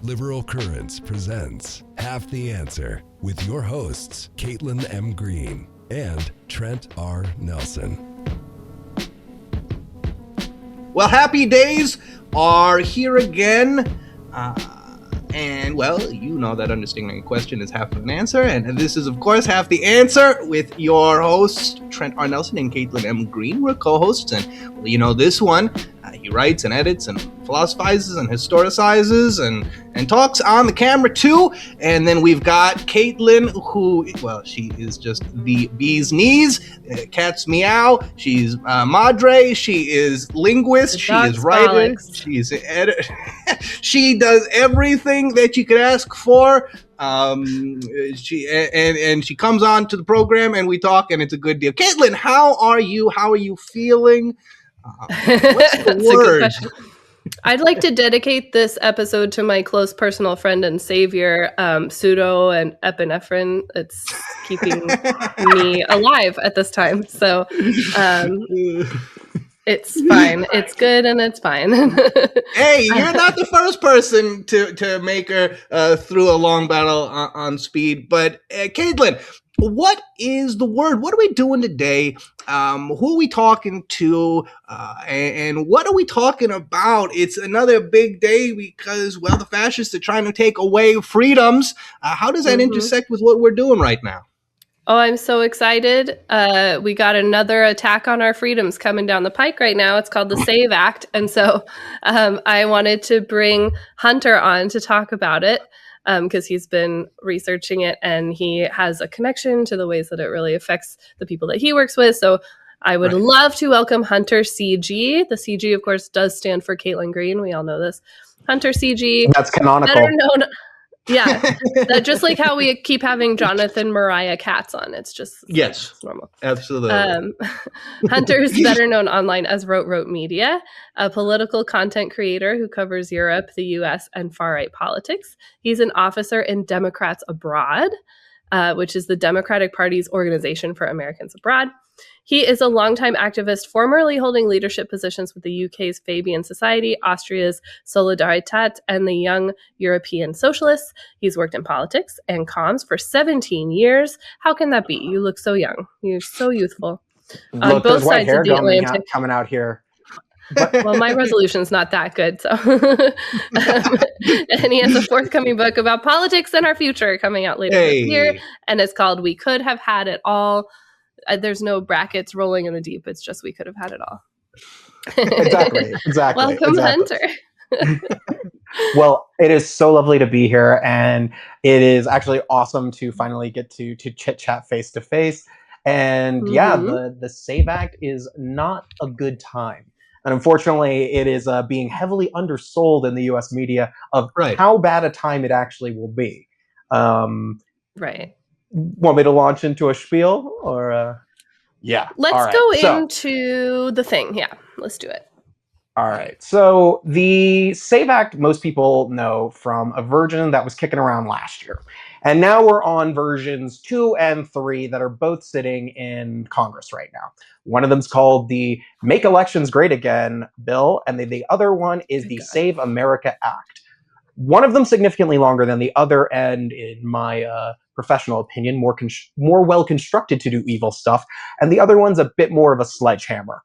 Liberal Currents presents Half the Answer with your hosts, Caitlin M. Green and Trent R. Nelson. Well, happy days are here again. And, well, you know that understanding a question is half of an answer. And this is, of course, Half the Answer with your hosts, Trent R. Nelson and Caitlin M. Green. We're co-hosts. And, well, you know, this one, he writes and edits and philosophizes and historicizes and talks on the camera, too. And then we've got Caitlin, who, well, she is just the bee's knees. Cat's meow. She's madre. She is linguist. She is writer. She's an editor. She does everything that you could ask for. She comes on to the program and we talk, and it's a good deal. Caitlin, how are you? How are you feeling? What's the That's word? a good question. I'd like to dedicate this episode to my close personal friend and savior, pseudo and epinephrine. It's keeping me alive at this time. So it's fine. It's good and it's fine. Hey, you're not the first person to make her through a long battle on speed. But Caitlin, what is the word? What are we doing today? Who are we talking to? And what are we talking about? It's another big day because, well, the fascists are trying to take away freedoms. How does that intersect with what we're doing right now? Oh, I'm so excited. We got another attack on our freedoms coming down the pike right now. It's called the SAVE Act. And so I wanted to bring Hunter on to talk about it because he's been researching it and he has a connection to the ways that it really affects the people that he works with. So I would love to welcome Hunter CG. The CG, of course, does stand for Caitlin Green. We all know this. Hunter CG. That's canonical. Better known. Yeah, just like how we keep having Jonathan Mariah Katz on. It's just it's normal. Absolutely. Hunter is better known online as RoteRote Media, a political content creator who covers Europe, the U.S., and far-right politics. He's an officer in Democrats Abroad, which is the Democratic Party's organization for Americans abroad. He is a longtime activist, formerly holding leadership positions with the UK's Fabian Society, Austria's Solidaritat, and the Young European Socialists. He's worked in politics and comms for 17 years. How can that be? You look so young. You're so youthful. On both sides of the Atlantic. Coming out here. Well, my resolution's not that good. So, and he has a forthcoming book about politics and our future coming out later this year. And it's called We Could Have Had It All. There's no brackets rolling in the deep. It's just we could have had it all. Exactly. Welcome, Hunter. Well, it is so lovely to be here, and it is actually awesome to finally get to chit chat face to face. And the SAVE Act is not a good time. And unfortunately, it is being heavily undersold in the U.S. media of how bad a time it actually will be. Right. Want me to launch into a spiel or let's go into the thing. Yeah, let's do it. All right. So the SAVE Act, most people know from a version that was kicking around last year. And now we're on versions 2 and 3 that are both sitting in Congress right now. One of them's called the Make Elections Great Again bill, and the other one is the Save America Act. One of them significantly longer than the other, and in my professional opinion, more well constructed to do evil stuff, and the other one's a bit more of a sledgehammer.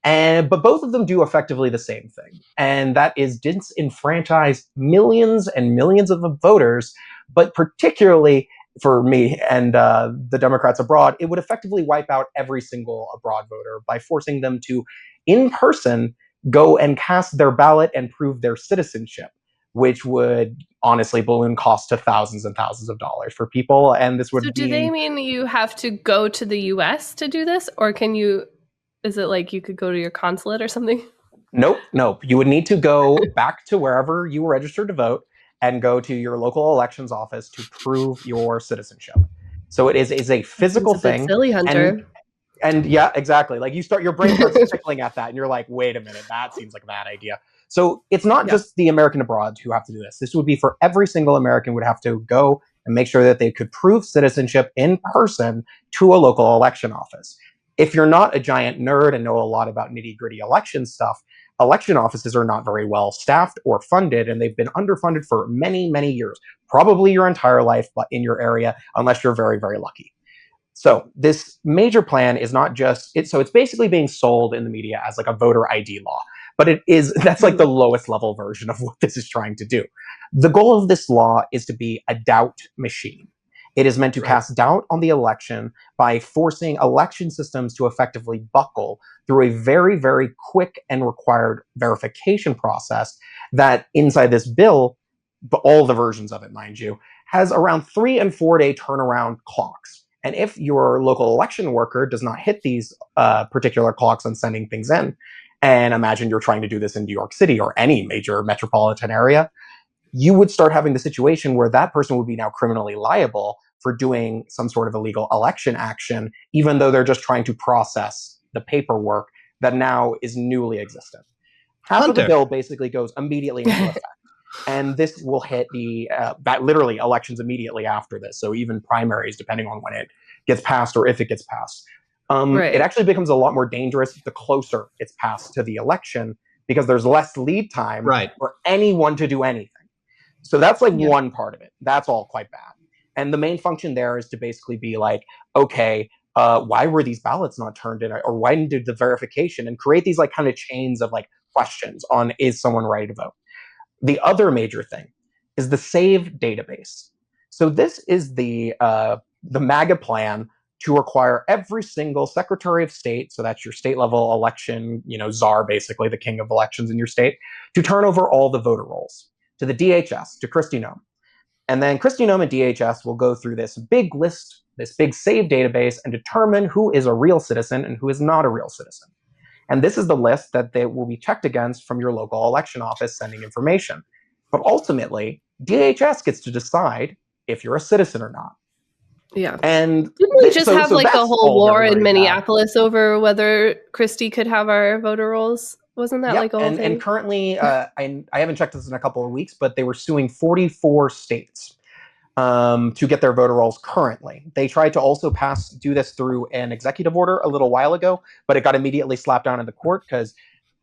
But both of them do effectively the same thing, and that is disenfranchise millions and millions of voters, but particularly for me and the Democrats abroad, it would effectively wipe out every single abroad voter by forcing them to, in person, go and cast their ballot and prove their citizenship, which would honestly balloon costs to thousands and thousands of dollars for people. And this would do they mean you have to go to the US to do this? Or is it like you could go to your consulate or something? Nope. You would need to go back to wherever you were registered to vote and go to your local elections office to prove your citizenship. So it is a physical thing. Bit silly, Hunter. And yeah, exactly. Like your brain starts tickling at that and you're like, wait a minute, that seems like a bad idea. So it's not just the American abroad who have to do this. This would be for every single American would have to go and make sure that they could prove citizenship in person to a local election office. If you're not a giant nerd and know a lot about nitty-gritty election stuff, election offices are not very well staffed or funded, and they've been underfunded for many, many years, probably your entire life, but in your area, unless you're very, very lucky. So this major plan is not just so it's basically being sold in the media as like a voter ID law, but that's like the lowest level version of what this is trying to do. The goal of this law is to be a doubt machine. It is meant to cast doubt on the election by forcing election systems to effectively buckle through a very, very quick and required verification process that inside this bill, all the versions of it, mind you, has around 3 and 4 day turnaround clocks. And if your local election worker does not hit these particular clocks on sending things in, and imagine you're trying to do this in New York City or any major metropolitan area, you would start having the situation where that person would be now criminally liable for doing some sort of illegal election action, even though they're just trying to process the paperwork that now is newly existent. Half of the bill basically goes immediately into effect. And this will hit literally elections immediately after this. So even primaries, depending on when it gets passed or if it gets passed. It actually becomes a lot more dangerous the closer it's passed to the election, because there's less lead time for anyone to do anything. So that's like one part of it. That's all quite bad. And the main function there is to basically be like, okay, why were these ballots not turned in? Or when did the verification? And create these like kind of chains of like questions on, is someone ready to vote? The other major thing is the SAVE database. So this is the MAGA plan to require every single Secretary of State, so that's your state level election, czar, basically the king of elections in your state, to turn over all the voter rolls to the DHS, to Kristi Noem. And then Kristi Noem and DHS will go through this big list, this big SAVE database, and determine who is a real citizen and who is not a real citizen. And this is the list that they will be checked against from your local election office sending information. But ultimately, DHS gets to decide if you're a citizen or not. Yeah. And didn't we just have like a whole war in Minneapolis over whether Kristi could have our voter rolls? Wasn't that like a whole thing? And currently, I haven't checked this in a couple of weeks, but they were suing 44 states to get their voter rolls currently. They tried to also do this through an executive order a little while ago, but it got immediately slapped down in the court because,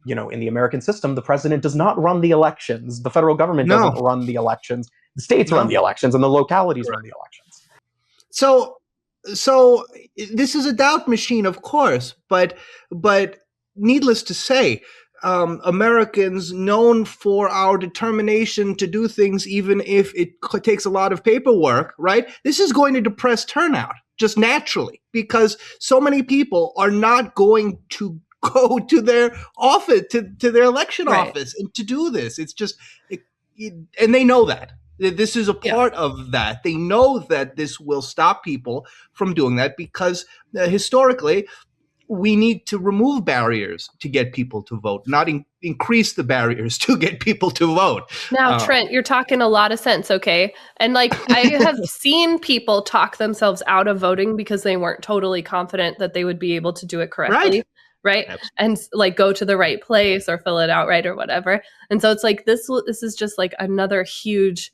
in the American system, the president does not run the elections. The federal government doesn't run the elections. The states run the elections, and the localities run the elections. So this is a doubt machine, of course, but needless to say, Americans known for our determination to do things even if it takes a lot of paperwork, right? This is going to depress turnout just naturally because so many people are not going to go to their office, to their election office and to do this. It's just, and they know that. This is a part of that. They know that this will stop people from doing that because historically, we need to remove barriers to get people to vote, not increase the barriers to get people to vote. Now, Trent, you're talking a lot of sense, okay? And like I have seen people talk themselves out of voting because they weren't totally confident that they would be able to do it correctly. Right. And like go to the right place or fill it out right or whatever. And so it's like this is just like another huge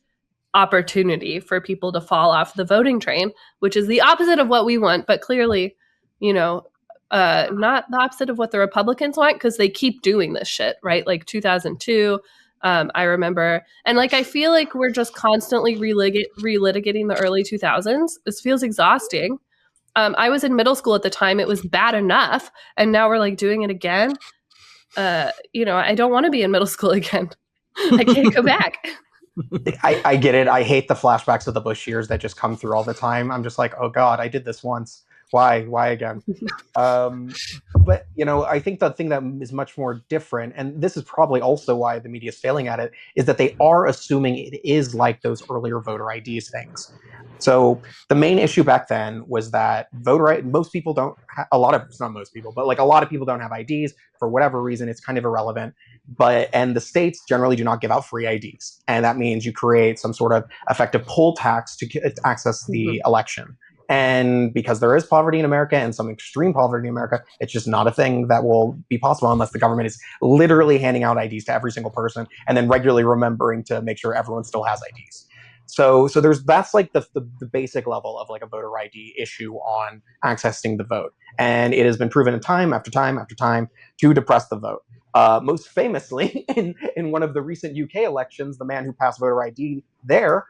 opportunity for people to fall off the voting train, which is the opposite of what we want, but clearly, not the opposite of what the Republicans want because they keep doing this shit, right? Like 2002, I remember. And like, I feel like we're just constantly relitigating the early 2000s. This feels exhausting. I was in middle school at the time. It was bad enough. And now we're like doing it again. I don't want to be in middle school again. I can't go back. I get it. I hate the flashbacks of the Bush years that just come through all the time. I'm just like, oh God, I did this once. Why again? But I think the thing that is much more different, and this is probably also why the media is failing at it, is that they are assuming it is like those earlier voter IDs things. So the main issue back then was that most people don't. A lot of people don't have IDs for whatever reason. It's kind of irrelevant. And the states generally do not give out free IDs, and that means you create some sort of effective poll tax to access the election. And because there is poverty in America and some extreme poverty in America, it's just not a thing that will be possible unless the government is literally handing out IDs to every single person and then regularly remembering to make sure everyone still has IDs. So that's like the basic level of like a voter ID issue on accessing the vote, and it has been proven in time after time after time to depress the vote. Most famously, in one of the recent UK elections, the man who passed voter ID there,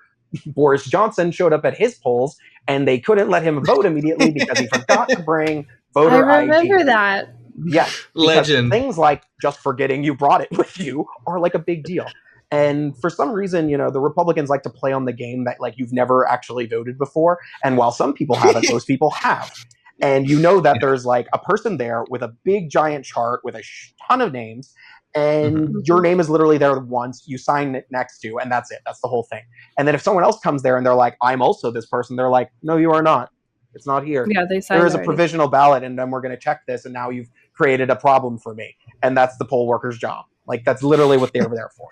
Boris Johnson, showed up at his polls, and they couldn't let him vote immediately because he forgot to bring I voter ID. remember that. Yes, because Legend. things like just forgetting you brought it with you are like a big deal. And for some reason, the Republicans like to play on the game that like you've never actually voted before. And while some people haven't, most people have. And that there's like a person there with a big giant chart with a ton of names, and your name is literally there once, you sign it next to, and that's it. That's the whole thing. And then if someone else comes there and they're like, I'm also this person, they're like, no, you are not. It's not here. Yeah, they signed There is a already. provisional ballot, and then we're going to check this, and now you've created a problem for me. And that's the poll worker's job. Like, that's literally what they're there for.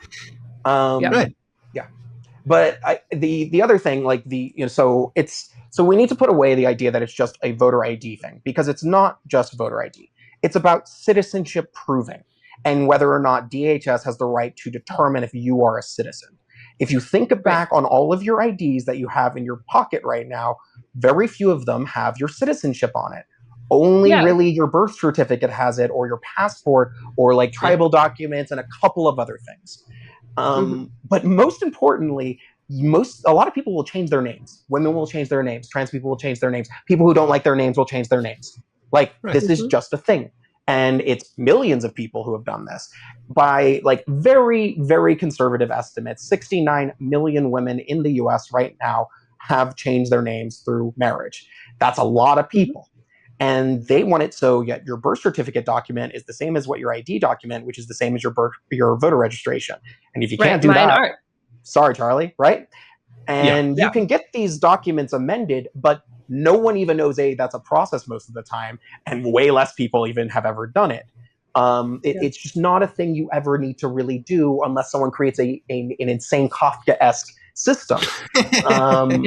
Right. Yeah. But the other thing, like so we need to put away the idea that it's just a voter ID thing, because it's not just voter ID. It's about citizenship proving and whether or not DHS has the right to determine if you are a citizen. If you think back on all of your IDs that you have in your pocket right now, very few of them have your citizenship on it. Only really your birth certificate has it, or your passport, or like tribal documents, and a couple of other things. But most importantly, a lot of people will change their names. Women will change their names. Trans people will change their names. People who don't like their names will change their names. Like, this is just a thing. And it's millions of people who have done this. By like very, very conservative estimates, 69 million women in the US right now have changed their names through marriage. That's a lot of people. And they want it so yet your birth certificate document is the same as what your ID document, which is the same as your voter registration. And if you can't do that, sorry, Charlie, right? And you can get these documents amended, but no one even knows that's a process most of the time, and way less people even have ever done it. It's just not a thing you ever need to really do unless someone creates an insane Kafka-esque system. And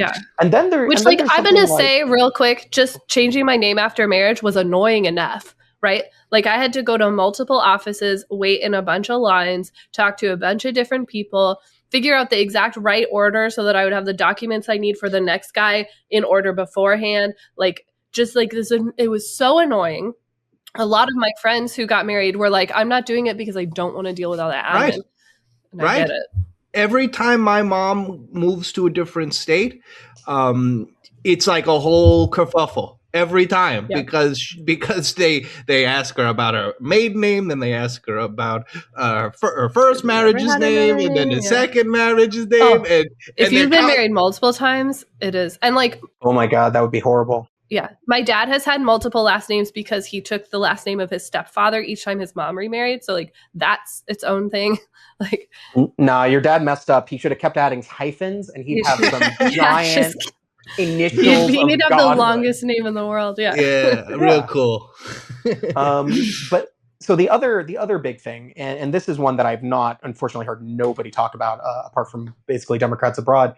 then I'm gonna say real quick, just changing my name after marriage was annoying enough, right? Like, I had to go to multiple offices, wait in a bunch of lines, talk to a bunch of different people, figure out the exact right order so that I would have the documents I need for the next guy in order beforehand. Like, just like this, it was so annoying. A lot of my friends who got married were like, I'm not doing it because I don't want to deal with all that admin. And I get it. Every time my mom moves to a different state, it's like a whole kerfuffle every time, because they ask her about her maiden name, then they ask her about her first marriage's name, and then the second marriage's name. And if you've been married multiple times, it is. And like, oh my God, that would be horrible. Yeah. My dad has had multiple last names because he took the last name of his stepfather each time his mom remarried. So like, that's its own thing. Like, nah, your dad messed up. He should have kept adding hyphens, and he'd have some giant initials. He'd have the longest name in the world. Yeah. Yeah. Real cool. But so the other big thing, and this is one that I've not, unfortunately, heard nobody talk about apart from basically Democrats abroad.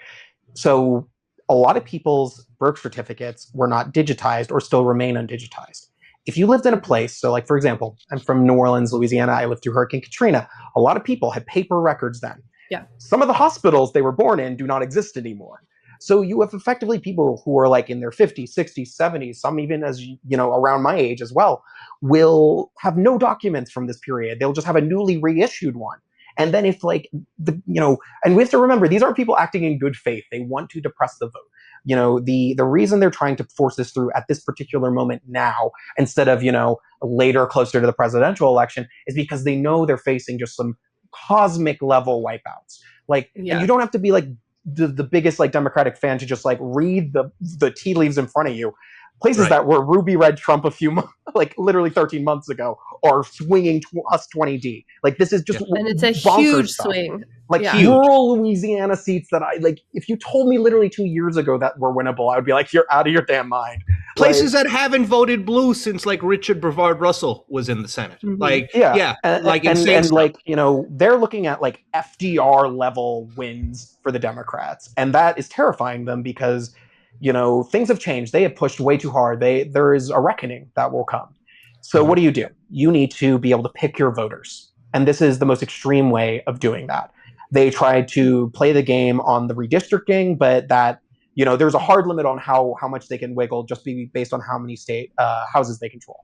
So a lot of people's birth certificates were not digitized or still remain undigitized. If you lived in a place, so like, for example, I'm from New Orleans, Louisiana. I lived through Hurricane Katrina. A lot of people had paper records then. Yeah. Some of the hospitals they were born in do not exist anymore. So you have effectively people who are like in their 50s, 60s, 70s, some even as, around my age as well, will have no documents from this period. They'll just have a newly reissued one. And then if like, and we have to remember, these aren't people acting in good faith. They want to depress the vote. The reason they're trying to force this through at this particular moment now, instead of, later closer to the presidential election, is because they know they're facing just some cosmic level wipeouts. Like, and you don't have to be like the biggest like Democratic fan to just like read the tea leaves in front of you. Places that were ruby red Trump a few months, like literally 13 months ago, are swinging us 20D. Like, this is just and it's a huge swing. Like rural Louisiana seats that if you told me literally 2 years ago that were winnable, I would be like, you're out of your damn mind. Places that haven't voted blue since like Richard Brevard Russell was in the Senate. They're looking at like FDR level wins for the Democrats, and that is terrifying them because things have changed. They have pushed way too hard. There is a reckoning that will come. So what do? You need to be able to pick your voters. And this is the most extreme way of doing that. They tried to play the game on the redistricting, but that, there's a hard limit on how much they can wiggle just based on how many state houses they control.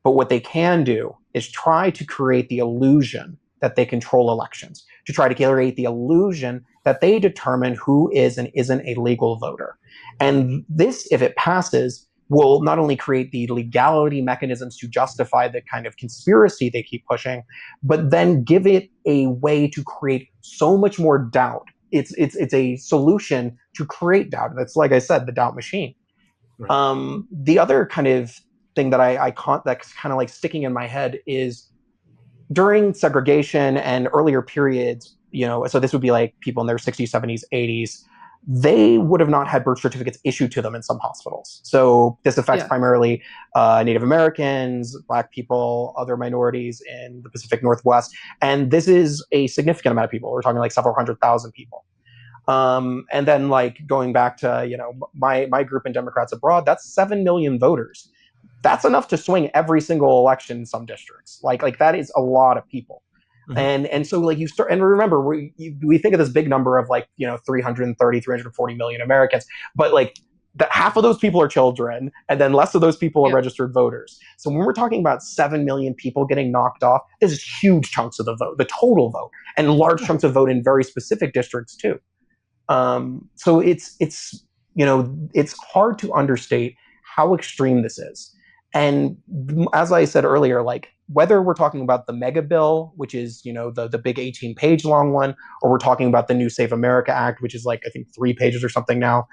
But what they can do is try to create the illusion that they control elections, to try to create the illusion that they determine who is and isn't a legal voter. And this, if it passes, will not only create the legality mechanisms to justify the kind of conspiracy they keep pushing, but then give it a way to create so much more doubt. It's a solution to create doubt. That's, like I said, the doubt machine. Right. The other kind of thing that I caught that's kind of like sticking in my head is during segregation and earlier periods, so this would be like people in their 60s, 70s, 80s, they would have not had birth certificates issued to them in some hospitals. So this affects primarily Native Americans, Black people, other minorities in the Pacific Northwest. And this is a significant amount of people. We're talking like several 100,000 people. And then like going back to, my group in Democrats Abroad, that's 7 million voters. That's enough to swing every single election in some districts. Like that is a lot of people. Mm-hmm. And so like you start, and remember, we think of this big number of like, 330, 340 million Americans, but like half of those people are children, and then less of those people are registered voters. So when we're talking about 7 million people getting knocked off, this is huge chunks of the vote, the total vote, and large chunks of vote in very specific districts too. So it's hard to understate how extreme this is. And as I said earlier, like whether we're talking about the mega bill, which is, the big 18-page long one, or we're talking about the new Save America Act, which is like, I think 3 pages or something now.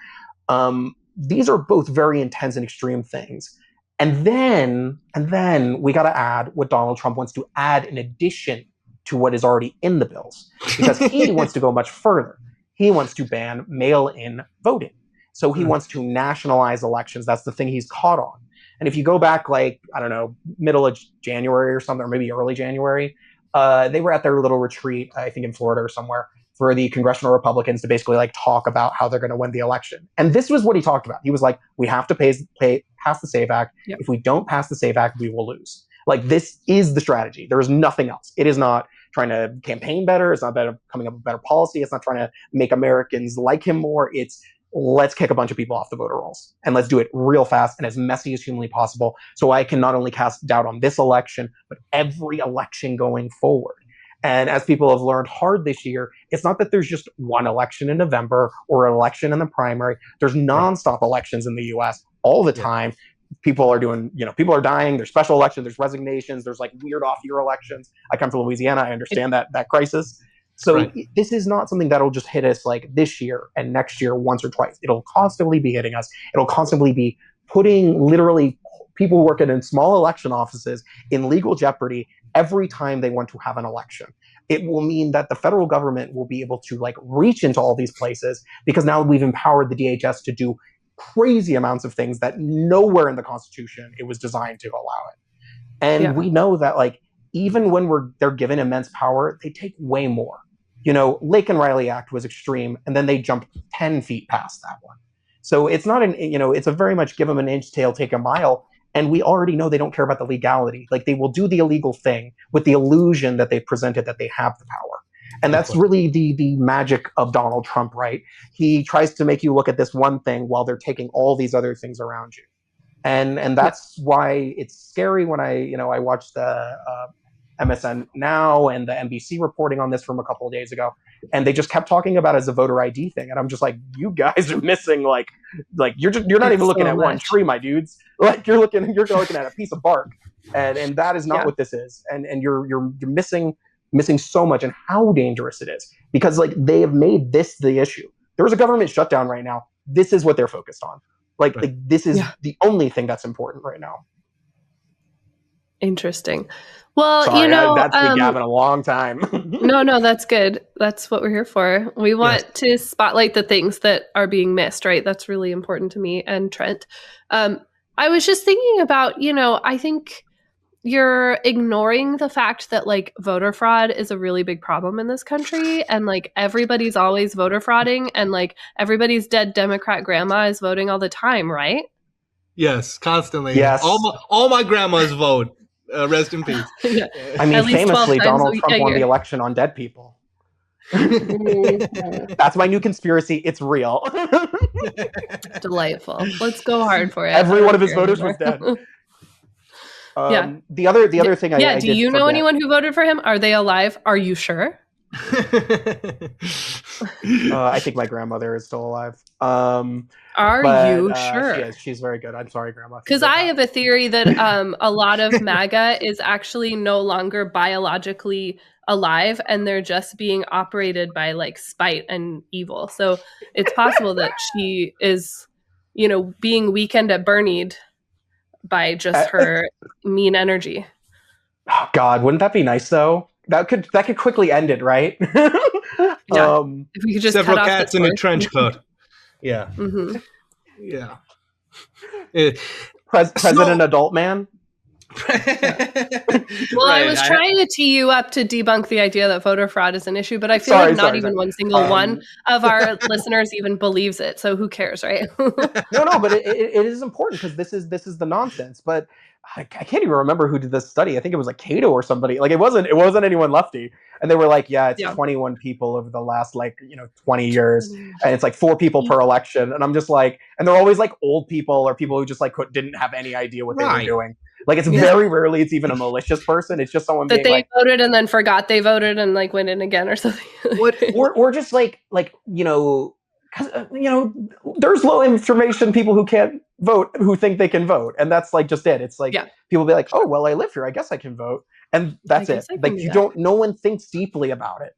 These are both very intense and extreme things. And then we got to add what Donald Trump wants to add in addition to what is already in the bills, because he wants to go much further. He wants to ban mail-in voting. So he wants to nationalize elections. That's the thing he's caught on. And if you go back, like, I don't know, middle of January or something, or maybe early January, they were at their little retreat, I think in Florida or somewhere, for the congressional Republicans to basically like talk about how they're going to win the election. And this was what he talked about. He was like, we have to pass the SAVE Act. Yep. If we don't pass the SAVE Act, we will lose. Like, this is the strategy. There is nothing else. It is not trying to campaign better. It's not coming up with better policy. It's not trying to make Americans like him more. It's let's kick a bunch of people off the voter rolls, and let's do it real fast and as messy as humanly possible, so I can not only cast doubt on this election, but every election going forward. And as people have learned hard this year, it's not that there's just one election in November or an election in the primary. There's nonstop elections in the US all the time. People are doing, people are dying. There's special elections, there's resignations, there's like weird off-year elections. I come from Louisiana. I understand that crisis. So this is not something that'll just hit us like this year and next year once or twice. It'll constantly be hitting us. It'll constantly be putting literally people working in small election offices in legal jeopardy every time they want to have an election. It will mean that the federal government will be able to like reach into all these places, because now we've empowered the DHS to do crazy amounts of things that nowhere in the Constitution it was designed to allow it. And we know that like even when they're given immense power, they take way more. Lake and Riley Act was extreme, and then they jumped 10 feet past that one. So it's not it's a very much give them an inch, tail take a mile. And we already know they don't care about the legality. Like, they will do the illegal thing with the illusion that they presented that they have the power. And that's really the magic of Donald Trump, right? He tries to make you look at this one thing while they're taking all these other things around you. And that's why it's scary when I watched the MSN Now and the NBC reporting on this from a couple of days ago, and they just kept talking about it as a voter ID thing, and I'm just like, you guys are missing like you're not even looking at one tree, my dudes. Like, you're looking at a piece of bark, and that is not what this is, and you're missing so much, and how dangerous it is, because like they have made this the issue. There's a government shutdown right now. This is what they're focused on. Like this is the only thing that's important right now. Interesting. Well, sorry, that's been Gavin a long time. No, that's good. That's what we're here for. We want to spotlight the things that are being missed, right? That's really important to me and Trent. I was just thinking about, I think you're ignoring the fact that like voter fraud is a really big problem in this country, and like everybody's always voter frauding, and like everybody's dead Democrat grandma is voting all the time, right? Yes, constantly. Yes. All my grandmas vote. Rest in peace. I mean, famously, Donald Trump won the election on dead people. That's my new conspiracy. It's real. Delightful. Let's go hard for it. Every I one don't of his care voters anymore. was dead. Yeah. The other thing Yeah. I Do did you know forget. anyone who voted for him? Are they alive? Are you sure? I think my grandmother is still alive. Are But you she sure? is. She's very good. I'm sorry, Grandma. Because I have a theory that a lot of MAGA is actually no longer biologically alive, and they're just being operated by like spite and evil. So it's possible that she is, being Weekend at Bernie'd by just her mean energy. Oh, God, wouldn't that be nice though? That could quickly end it, right? Yeah. If we could just several cut off cats the in a torch. trench coat. Yeah. Mm-hmm. Yeah. President Adult Man. Well, I was trying to tee you up to debunk the idea that voter fraud is an issue, but I feel like not even one single one of our listeners even believes it. So who cares, right? No, but it is important because this is the nonsense. But I can't even remember who did this study. I think it was like Cato or somebody. Like it wasn't anyone lefty. And they were like, yeah, it's 21 people over the last 20 years, and it's like 4 people per election. And I'm just like, and they're always like old people or people who just like didn't have any idea what they were doing. Like it's very rarely it's even a malicious person. It's just someone that being they voted and then forgot they voted and like went in again or something. or just like there's low information people who can't vote who think they can vote, and that's like just it. It's like people be like, oh well, I live here, I guess I can vote, and that's it. Like no one thinks deeply about it.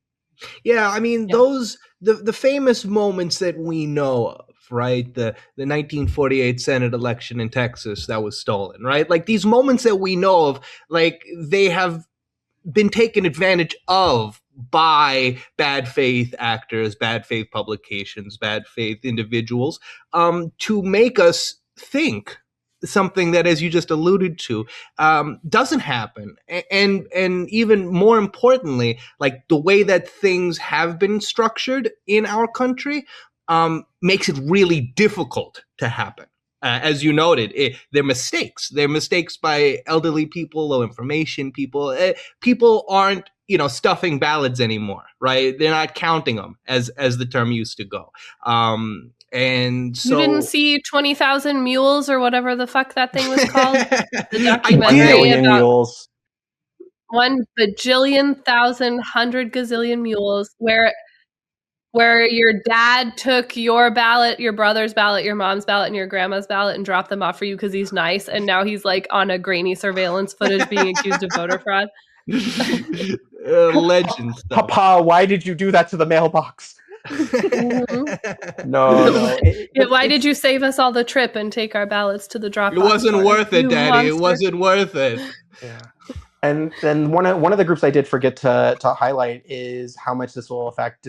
Yeah, I mean those the famous moments that we know of, right? The 1948 Senate election in Texas that was stolen, right? Like these moments that we know of, like they have been taken advantage of by bad faith actors, bad faith publications, bad faith individuals, to make us think something that, as you just alluded to, doesn't happen. And even more importantly, like the way that things have been structured in our country makes it really difficult to happen. As you noted, they're mistakes. They're mistakes by elderly people, low information people. People aren't, stuffing ballots anymore, right? They're not counting them as the term used to go. And so you didn't see 20,000 Mules or whatever the fuck that thing was called. The documentary about mules. 1 bajillion thousand 100 gazillion mules, where your dad took your ballot, your brother's ballot, your mom's ballot, and your grandma's ballot and dropped them off for you because he's nice, and now he's like on a grainy surveillance footage being accused of voter fraud. Legend stuff. Papa, why did you do that to the mailbox? Mm-hmm. No. Why did you save us all the trip and take our ballots to the drop-off? It wasn't worth it, Daddy. Monster. It wasn't worth it. Yeah. And then one of the groups I did forget to highlight is how much this will affect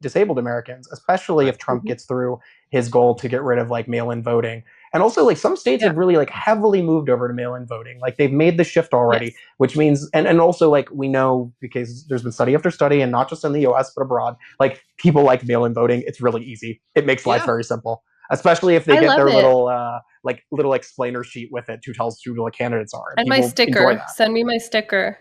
disabled Americans, especially if Trump gets through his goal to get rid of like mail-in voting. And also like some states have really like heavily moved over to mail-in voting. Like they've made the shift already, which means and also like we know because there's been study after study, and not just in the US but abroad, like people like mail-in voting. It's really easy. It makes life very simple. Especially if they get their little explainer sheet with it, who tells who the candidates are. And my sticker. Send me my sticker.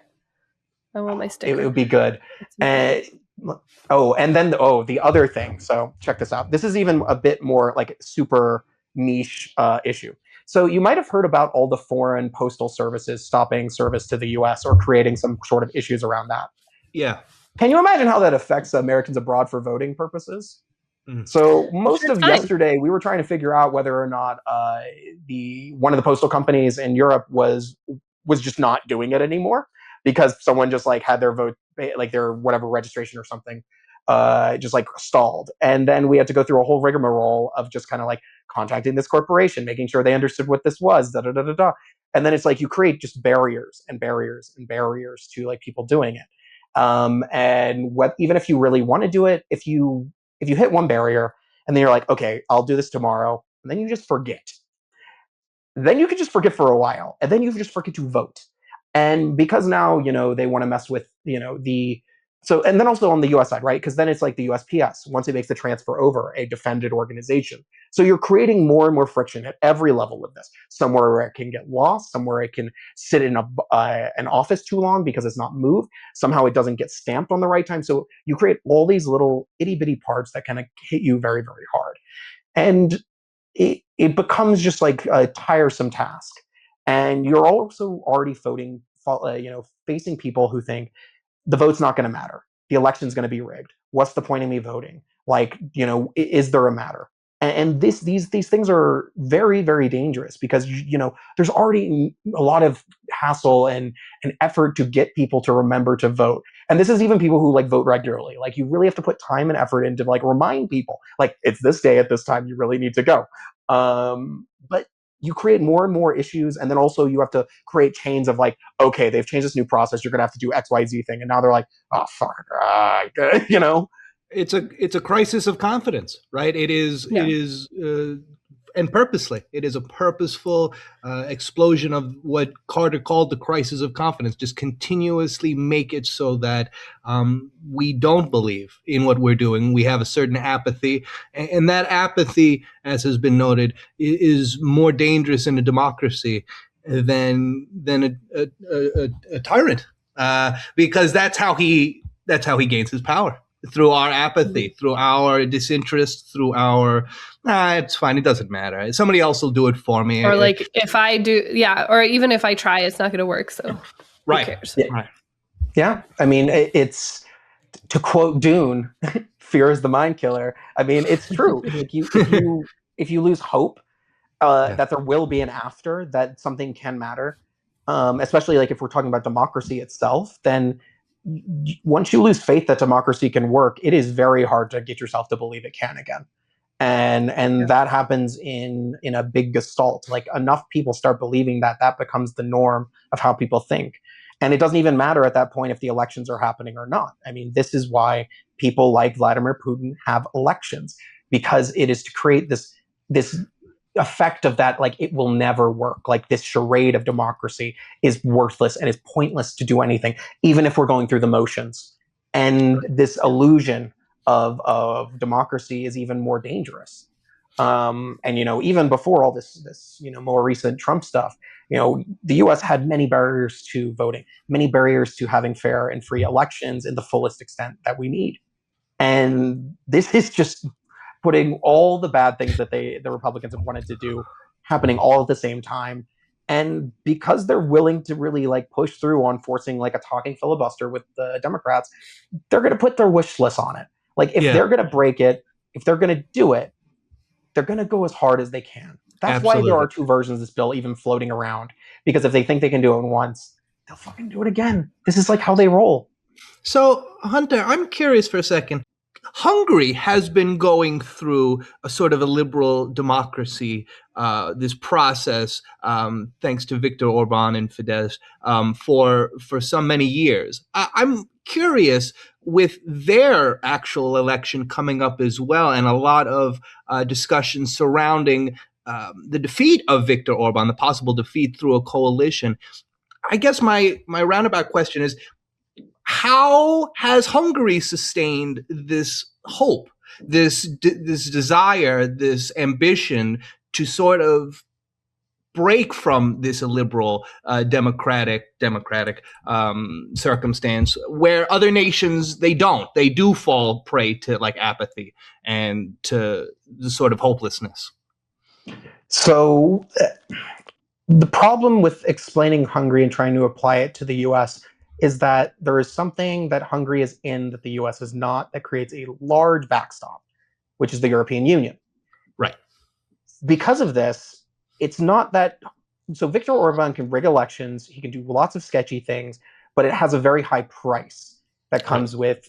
I want my sticker. It would be good. And then the other thing. So check this out. This is even a bit more like super niche issue. So you might have heard about all the foreign postal services stopping service to the US or creating some sort of issues around that. Yeah. Can you imagine how that affects Americans abroad for voting purposes? So most of yesterday, we were trying to figure out whether or not one of the postal companies in Europe was just not doing it anymore because someone just like had their vote, like their whatever registration or something, just like stalled. And then we had to go through a whole rigmarole of just kind of like contacting this corporation, making sure they understood what this was, And then it's like you create just barriers and barriers and barriers to like people doing it. And even if you really want to do it, if you hit one barrier and then you're like, okay, I'll do this tomorrow, and then you just forget. Then you can just forget for a while, and then you just forget to vote. And because now, they want to mess with, the So, and then also on the US side, right? Because then it's like the USPS, once it makes the transfer over, a defended organization. So you're creating more and more friction at every level of this. Somewhere where it can get lost, somewhere it can sit in an office too long because it's not moved. Somehow it doesn't get stamped on the right time. So you create all these little itty bitty parts that kind of hit you very, very hard. And it becomes just like a tiresome task. And you're also already facing people who think the vote's not going to matter. The election's going to be rigged. What's the point of me voting? Like, is there a matter? And these things are very, very dangerous because there's already a lot of hassle and effort to get people to remember to vote. And this is even people who like vote regularly. Like, you really have to put time and effort into like remind people, like, it's this day at this time, you really need to go. But you create more and more issues, and then also you have to create chains of like, okay, they've changed this new process, you're gonna have to do XYZ thing, and now they're like, oh fuck, It's a crisis of confidence, right? It is, and purposely, it is a purposeful explosion of what Carter called the crisis of confidence. Just continuously make it so that we don't believe in what we're doing. We have a certain apathy, and that apathy, as has been noted, is more dangerous in a democracy than a tyrant, because that's how he gains his power. Through our apathy, through our disinterest, through our, it's fine, it doesn't matter. Somebody else will do it for me. Or like if I do, or even if I try, it's not going to work. So right. Who cares? Yeah. Right. Yeah. I mean, it's, to quote Dune, fear is the mind killer. I mean, it's true. Like if you lose hope that there will be an after, that something can matter, especially like if we're talking about democracy itself, then once you lose faith that democracy can work, it is very hard to get yourself to believe it can again. And that happens in a big gestalt. Like, enough people start believing that becomes the norm of how people think. And it doesn't even matter at that point if the elections are happening or not. I mean, this is why people like Vladimir Putin have elections, because it is to create this effect of that, like, it will never work. Like, this charade of democracy is worthless and is pointless to do anything, even if we're going through the motions. And this illusion of democracy is even more dangerous. And even before all this more recent Trump stuff, the U.S. had many barriers to voting, many barriers to having fair and free elections in the fullest extent that we need. And this is just putting all the bad things that the Republicans have wanted to do happening all at the same time. And because they're willing to really like push through on forcing like a talking filibuster with the Democrats, they're going to put their wish list on it. Like, if they're going to break it, if they're going to do it, they're going to go as hard as they can. That's why there are two versions of this bill even floating around, because if they think they can do it once, they'll fucking do it again. This is like how they roll. So, Hunter, I'm curious for a second. Hungary has been going through a sort of a liberal democracy, this process, thanks to Viktor Orban and Fidesz, for so many years. I'm curious, with their actual election coming up as well, and a lot of discussion surrounding the defeat of Viktor Orban, the possible defeat through a coalition. I guess my roundabout question is, how has Hungary sustained this hope, this desire, this ambition to sort of break from this illiberal democratic circumstance, where other nations, they do fall prey to like apathy and to the sort of hopelessness? So the problem with explaining Hungary and trying to apply it to the US is that there is something that Hungary is in that the US is not, that creates a large backstop, which is the European Union. Right. Because of this, it's not that, so Viktor Orban can rig elections, he can do lots of sketchy things, but it has a very high price that comes with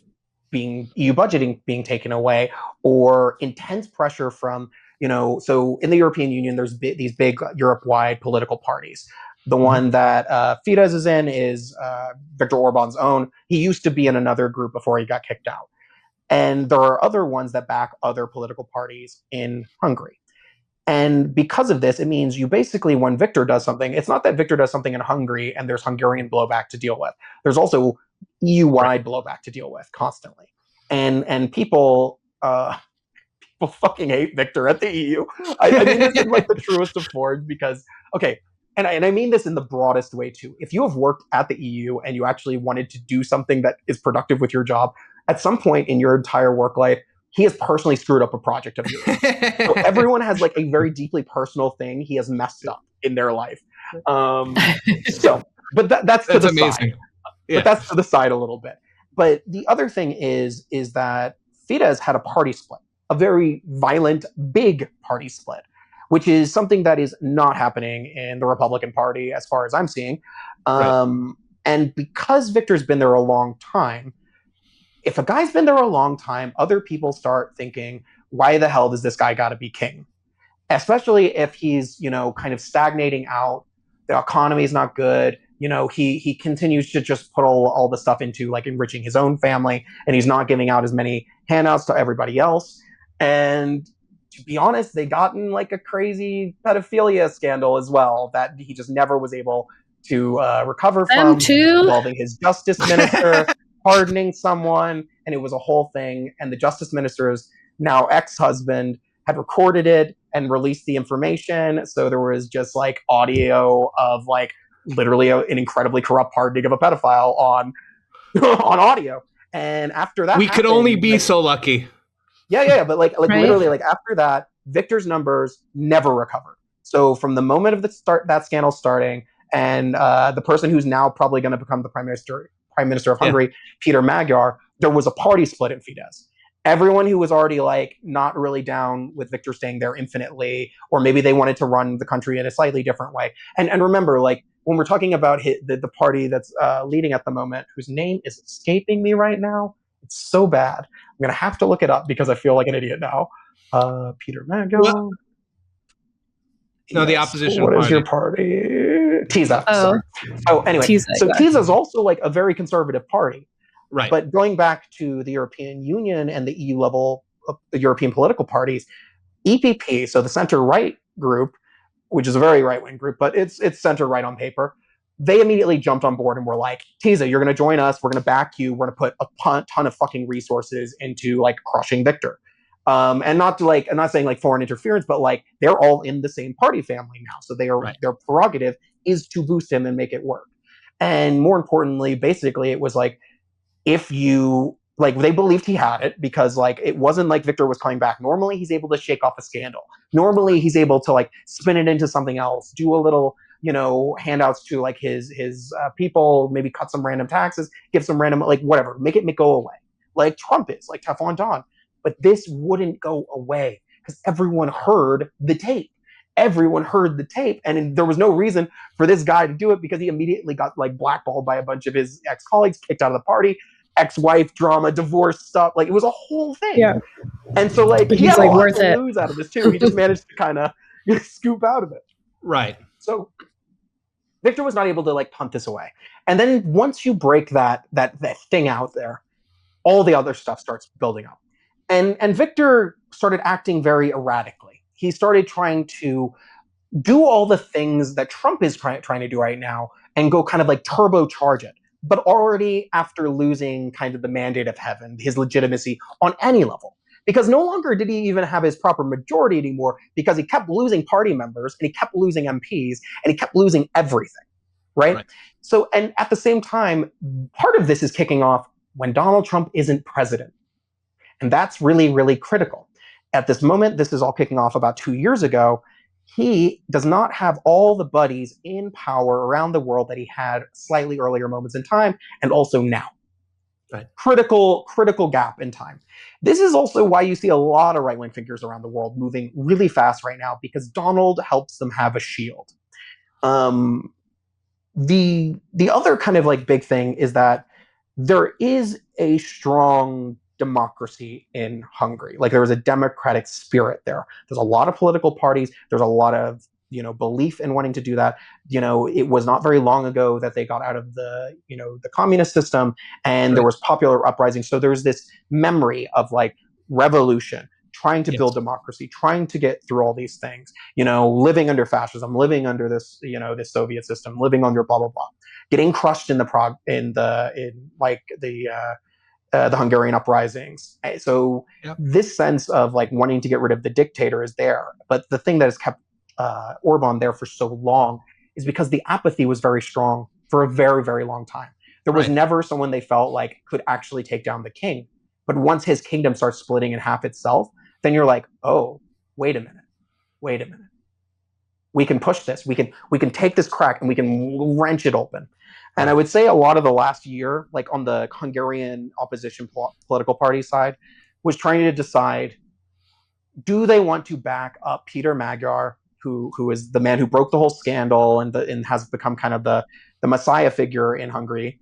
being EU budgeting being taken away, or intense pressure from, so in the European Union, there's these big Europe-wide political parties. The one that Fidesz is in is Viktor Orban's own. He used to be in another group before he got kicked out. And there are other ones that back other political parties in Hungary. And because of this, it means you basically, when Viktor does something, it's not that Viktor does something in Hungary and there's Hungarian blowback to deal with. There's also EU-wide blowback to deal with constantly, and people fucking hate Victor at the EU. I mean this in like the truest of forms because okay, and I mean this in the broadest way too. If you have worked at the EU and you actually wanted to do something that is productive with your job, at some point in your entire work life, he has personally screwed up a project of yours. So everyone has like a very deeply personal thing he has messed up in their life. But that's to the amazing. side. Yeah. But that's to the side a little bit. But the other thing is that Fidesz had a party split, a very violent, big party split, which is something that is not happening in the Republican Party as far as I'm seeing. And because Victor's been there a long time, if a guy's been there a long time, other people start thinking, why the hell does this guy got to be king? Especially if he's, kind of stagnating out, the economy is not good. He continues to just put all the stuff into like enriching his own family, and he's not giving out as many handouts to everybody else. And to be honest, they got in like a crazy pedophilia scandal as well that he just never was able to recover from, involving his justice minister pardoning someone, and it was a whole thing. And the justice minister's now ex-husband had recorded it and released the information. So there was just like audio of like literally an incredibly corrupt pardoning of a pedophile on audio. And after that, we could only be so lucky. Yeah. But like right? Literally, like after that, Victor's numbers never recovered. So from the moment of that scandal starting, and the person who's now probably going to become the prime minister of Hungary, Peter Magyar, there was a party split in Fidesz. Everyone who was already like not really down with Victor staying there infinitely, or maybe they wanted to run the country in a slightly different way. And remember, like when we're talking about the party that's leading at the moment, whose name is escaping me right now, it's so bad. I'm gonna have to look it up because I feel like an idiot now. Peter Magyar. Well, no, the opposition what party. Is your party? TISA. Sorry. So anyway, TISA is also like a very conservative party. Right. But going back to the European Union and the EU level of the European political parties, EPP, so the center-right group, which is a very right-wing group, but it's center-right on paper, they immediately jumped on board and were like, TISA, you're going to join us. We're going to back you. We're going to put a ton of fucking resources into like crushing Victor. And not to like, I'm not saying like foreign interference, but like they're all in the same party family now. So their prerogative is to boost him and make it work. And more importantly, basically it was like, if you like, they believed he had it because like, it wasn't like Victor was coming back. Normally he's able to shake off a scandal. Normally he's able to like spin it into something else, do a little, handouts to like his people, maybe cut some random taxes, give some random, like whatever, make it go away. Like Trump is, like Teflon Don. But this wouldn't go away because everyone heard the tape. And there was no reason for this guy to do it because he immediately got like blackballed by a bunch of his ex-colleagues, kicked out of the party, ex-wife drama, divorce stuff. Like it was a whole thing. Yeah. And so like he had a lot to lose out of this too. He just managed to kind of scoop out of it. Right. So Victor was not able to like punt this away. And then once you break that thing out there, all the other stuff starts building up. And Victor started acting very erratically. He started trying to do all the things that Trump is trying to do right now and go kind of like turbocharge it, but already after losing kind of the mandate of heaven, his legitimacy on any level. Because no longer did he even have his proper majority anymore because he kept losing party members and he kept losing MPs and he kept losing everything, right? So, and at the same time, part of this is kicking off when Donald Trump isn't president. And that's really, really critical. At this moment, this is all kicking off about 2 years ago. He does not have all the buddies in power around the world that he had slightly earlier moments in time, and also now. Right. Critical gap in time. This is also why you see a lot of right-wing figures around the world moving really fast right now, because Donald helps them have a shield. The other kind of like big thing is that there is a strong democracy in Hungary. Like there was a democratic spirit there. There's a lot of political parties. There's a lot of, belief in wanting to do that. It was not very long ago that they got out of the communist system and there was popular uprising. So there's this memory of like revolution, trying to build democracy, trying to get through all these things, living under fascism, living under this, this Soviet system, living under blah, blah, blah. getting crushed in the Hungarian uprisings. So this sense of like wanting to get rid of the dictator is there. But the thing that has kept Orban there for so long is because the apathy was very strong for a very, very long time. There was never someone they felt like could actually take down the king. But once his kingdom starts splitting in half itself, then you're like, oh, wait a minute. We can push this. We can take this crack and we can wrench it open. And I would say a lot of the last year, like on the Hungarian opposition political party side, was trying to decide, do they want to back up Peter Magyar, who is the man who broke the whole scandal and has become kind of the messiah figure in Hungary,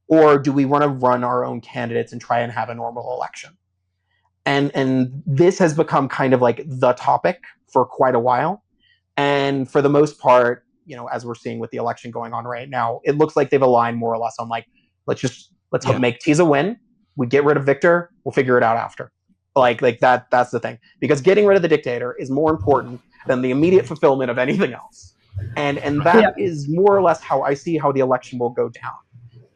or do we want to run our own candidates and try and have a normal election? And this has become kind of like the topic for quite a while. And for the most part, as we're seeing with the election going on right now, it looks like they've aligned more or less on like, let's make Tiza win. We get rid of Victor. We'll figure it out after. Like that's the thing. Because getting rid of the dictator is more important than the immediate fulfillment of anything else. And that is more or less how I see how the election will go down.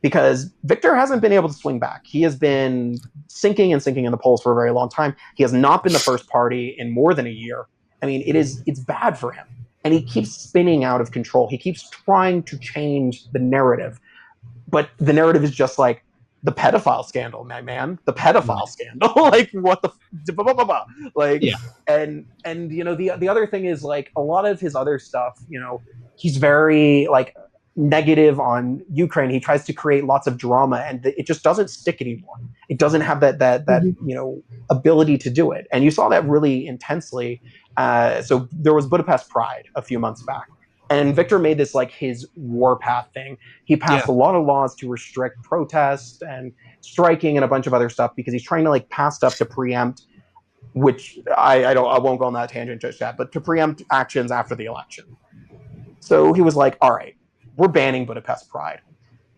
Because Victor hasn't been able to swing back. He has been sinking in the polls for a very long time. He has not been the first party in more than a year. I mean, it's bad for him. And he keeps spinning out of control. He keeps trying to change the narrative. But the narrative is just like the pedophile scandal, my man. The pedophile scandal. Like, what the like and the other thing is like a lot of his other stuff, he's very like negative on Ukraine. He tries to create lots of drama and it just doesn't stick anymore. It doesn't have that ability to do it. And you saw that really intensely. So there was Budapest Pride a few months back, and Victor made this like his warpath thing. He passed a lot of laws to restrict protest and striking and a bunch of other stuff because he's trying to like pass stuff to preempt, which I won't go on that tangent just yet, but to preempt actions after the election. So he was like, all right, we're banning Budapest Pride.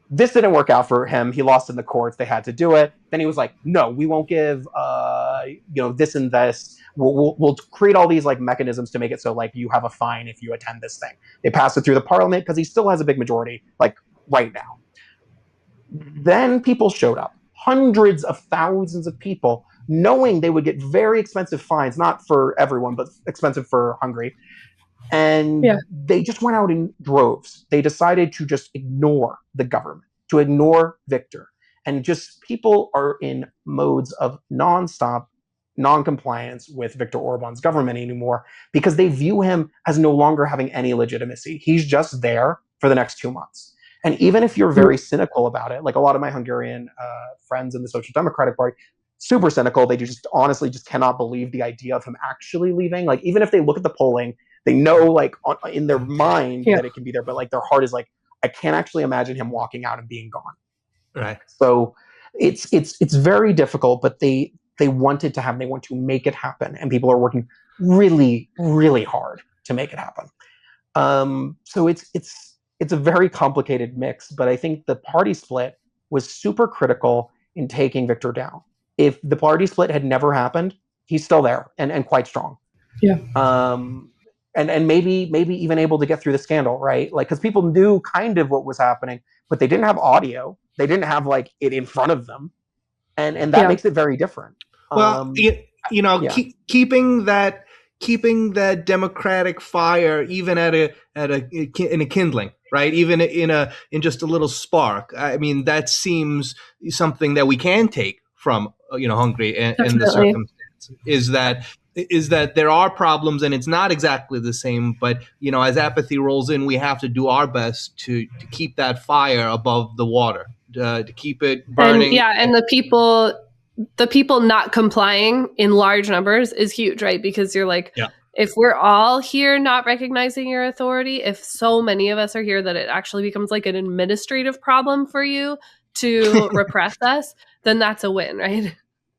This didn't work out for him. He lost in the courts. They had to do it. Then he was like, no, we won't give, this and this. We'll create all these like mechanisms to make it so like you have a fine if you attend this thing. They passed it through the parliament because he still has a big majority like right now. Then people showed up, hundreds of thousands of people, knowing they would get very expensive fines, not for everyone, but expensive for Hungary. And they just went out in droves. They decided to just ignore the government, to ignore Victor. And just people are in modes of nonstop non-compliance with Viktor Orban's government anymore because they view him as no longer having any legitimacy. He's just there for the next 2 months. And even if you're very cynical about it, like a lot of my Hungarian friends in the Social Democratic Party, super cynical. They just honestly just cannot believe the idea of him actually leaving. Like even if they look at the polling, they know like in their mind that it can be there, but like their heart is like, I can't actually imagine him walking out and being gone. Right. So it's very difficult, but they want to make it happen, and people are working really, really hard to make it happen. So it's a very complicated mix, but I think the party split was super critical in taking Victor down. If the party split had never happened, he's still there and quite strong. Yeah. And maybe even able to get through the scandal, right? Like, because people knew kind of what was happening, but they didn't have audio. They didn't have like it in front of them, and that makes it very different. Well, keeping that democratic fire even in a kindling, right? Even in just a little spark. I mean, that seems something that we can take from Hungary and the circumstance is that there are problems and it's not exactly the same, but as apathy rolls in, we have to do our best to keep that fire above the water, to keep it burning. And the people not complying in large numbers is huge, right? Because you're like, if we're all here not recognizing your authority, if so many of us are here that it actually becomes like an administrative problem for you to repress us, then that's a win, right?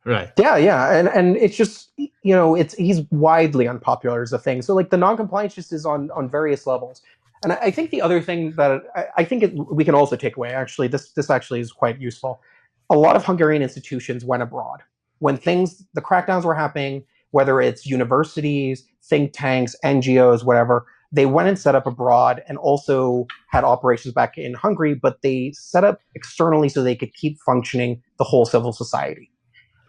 Right. Yeah. And it's just, he's widely unpopular as a thing. So like the non-compliance just is on various levels. And I think the other thing that I think we can also take away, actually, this actually is quite useful. A lot of Hungarian institutions went abroad. When the crackdowns were happening, whether it's universities, think tanks, NGOs, whatever, they went and set up abroad and also had operations back in Hungary, but they set up externally so they could keep functioning the whole civil society.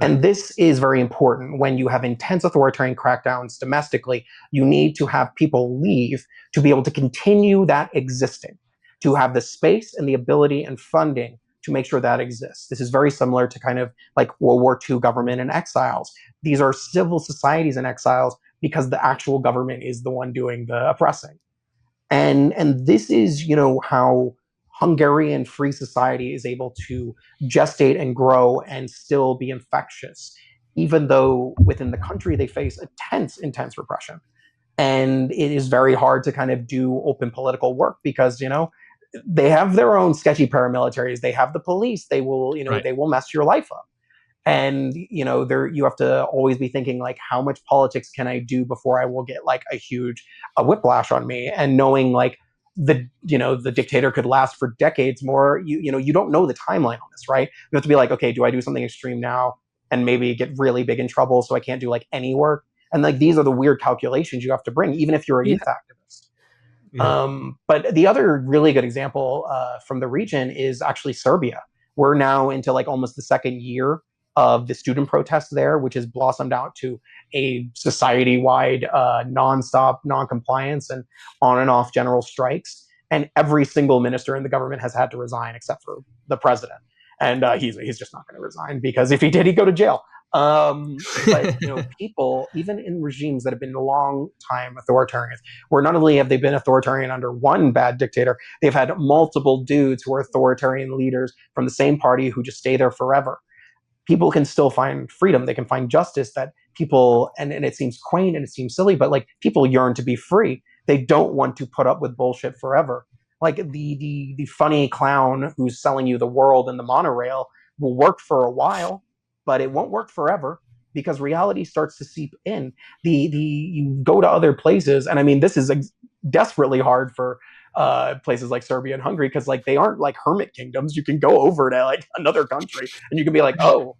And this is very important when you have intense authoritarian crackdowns domestically. You need to have people leave to be able to continue that existing, to have the space and the ability and funding to make sure that exists. This is very similar to kind of like World War II government and exiles. These are civil societies in exiles because the actual government is the one doing the oppressing. And this is, how Hungarian free society is able to gestate and grow and still be infectious, even though within the country they face intense repression. And it is very hard to kind of do open political work because, they have their own sketchy paramilitaries. They have the police. They will, they will mess your life up. And there you have to always be thinking like, how much politics can I do before I will get like a whiplash on me? And knowing like the dictator could last for decades more. You don't know the timeline on this, right? You have to be like, okay, do I do something extreme now and maybe get really big in trouble so I can't do like any work? And like these are the weird calculations you have to bring, even if you're a youth activist. But the other really good example from the region is actually Serbia. We're now into like almost the second year of the student protests there, which has blossomed out to a society-wide nonstop non-compliance and on and off general strikes. And every single minister in the government has had to resign except for the president. And he's just not going to resign because if he did, he'd go to jail. But people, even in regimes that have been a long time authoritarian, where not only have they been authoritarian under one bad dictator, they've had multiple dudes who are authoritarian leaders from the same party who just stay there forever. People can still find freedom. They can find justice that people, and it seems quaint and it seems silly, but like people yearn to be free. They don't want to put up with bullshit forever. Like the funny clown who's selling you the world and the monorail will work for a while, but it won't work forever because reality starts to seep in. You go to other places, and I mean, this is desperately hard for places like Serbia and Hungary because like they aren't like hermit kingdoms. You can go over to like another country and you can be like, oh,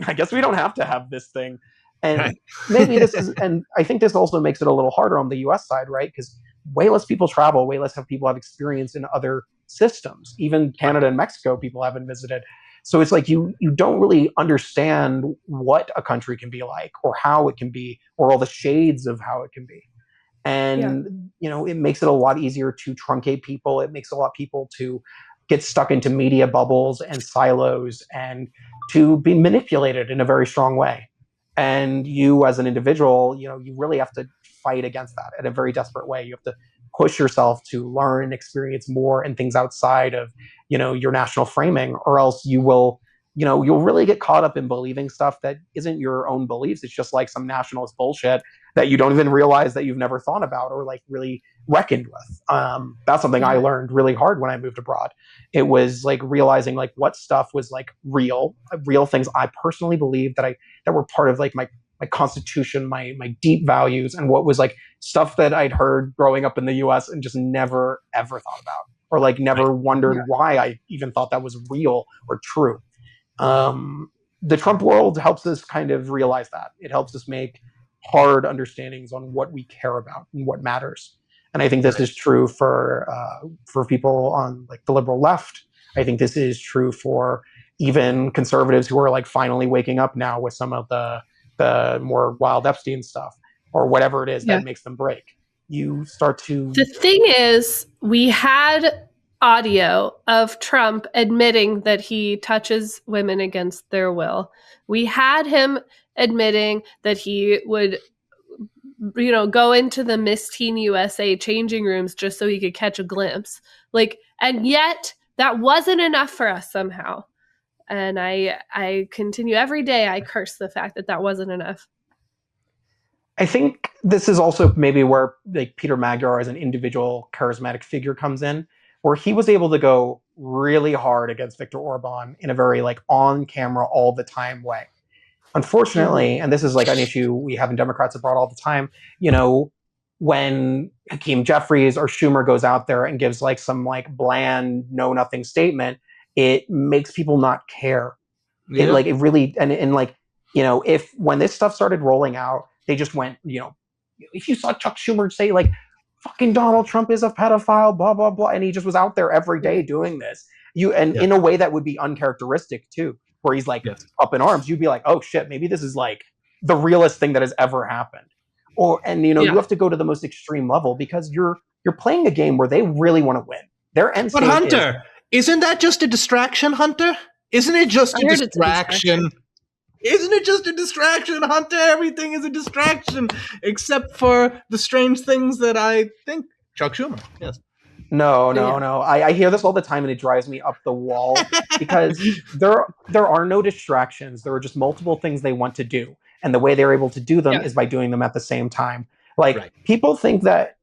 I guess we don't have to have this thing. And maybe this is, and I think this also makes it a little harder on the US side, right? Because way less people travel, way less people have experience in other systems. Even Canada and Mexico, people haven't visited. So it's like you don't really understand what a country can be like or how it can be or all the shades of how it can be. And, it makes it a lot easier to truncate people. It makes a lot of people to get stuck into media bubbles and silos and to be manipulated in a very strong way. And you as an individual, you really have to fight against that in a very desperate way. You have to push yourself to learn and experience more and things outside of, your national framing, or else you'll really get caught up in believing stuff that isn't your own beliefs. It's just like some nationalist bullshit that you don't even realize that you've never thought about or like really reckoned with. That's something I learned really hard when I moved abroad. It was like realizing like what stuff was like real things I personally believed that were part of like my constitution, my deep values, and what was like stuff that I'd heard growing up in the US and just never ever thought about or like never wondered why I even thought that was real or true. The Trump world helps us kind of realize that. It helps us make hard understandings on what we care about and what matters. And I think this is true for people on like the liberal left. I think this is true for even conservatives who are like finally waking up now with some of the more wild Epstein stuff or whatever it is that makes them break. You start to... The thing is, we had audio of Trump admitting that he touches women against their will. We had him admitting that he would, go into the Miss Teen USA changing rooms just so he could catch a glimpse. Like, and yet that wasn't enough for us somehow. And I continue every day. I curse the fact that wasn't enough. I think this is also maybe where like Peter Magyar as an individual charismatic figure comes in, where he was able to go really hard against Viktor Orban in a very like on camera all the time way. Unfortunately, and this is like an issue we have in Democrats abroad all the time, when Hakeem Jeffries or Schumer goes out there and gives like some like bland know nothing statement, it makes people not care. It really, and like, if when this stuff started rolling out, they just went, if you saw Chuck Schumer say like fucking Donald Trump is a pedophile, blah, blah, blah. And he just was out there every day doing this. In a way that would be uncharacteristic too, where he's like up in arms, you'd be like, oh shit, maybe this is like the realest thing that has ever happened. You have to go to the most extreme level because you're playing a game where they really want to win. Their end state But Hunter, isn't that just a distraction, Hunter? Isn't it just a distraction? Isn't it just a distraction, Hunter? Everything is a distraction except for the strange things that I think. Chuck Schumer, yes. No. I hear this all the time, and it drives me up the wall because there are no distractions. There are just multiple things they want to do, and the way they're able to do them is by doing them at the same time. People think that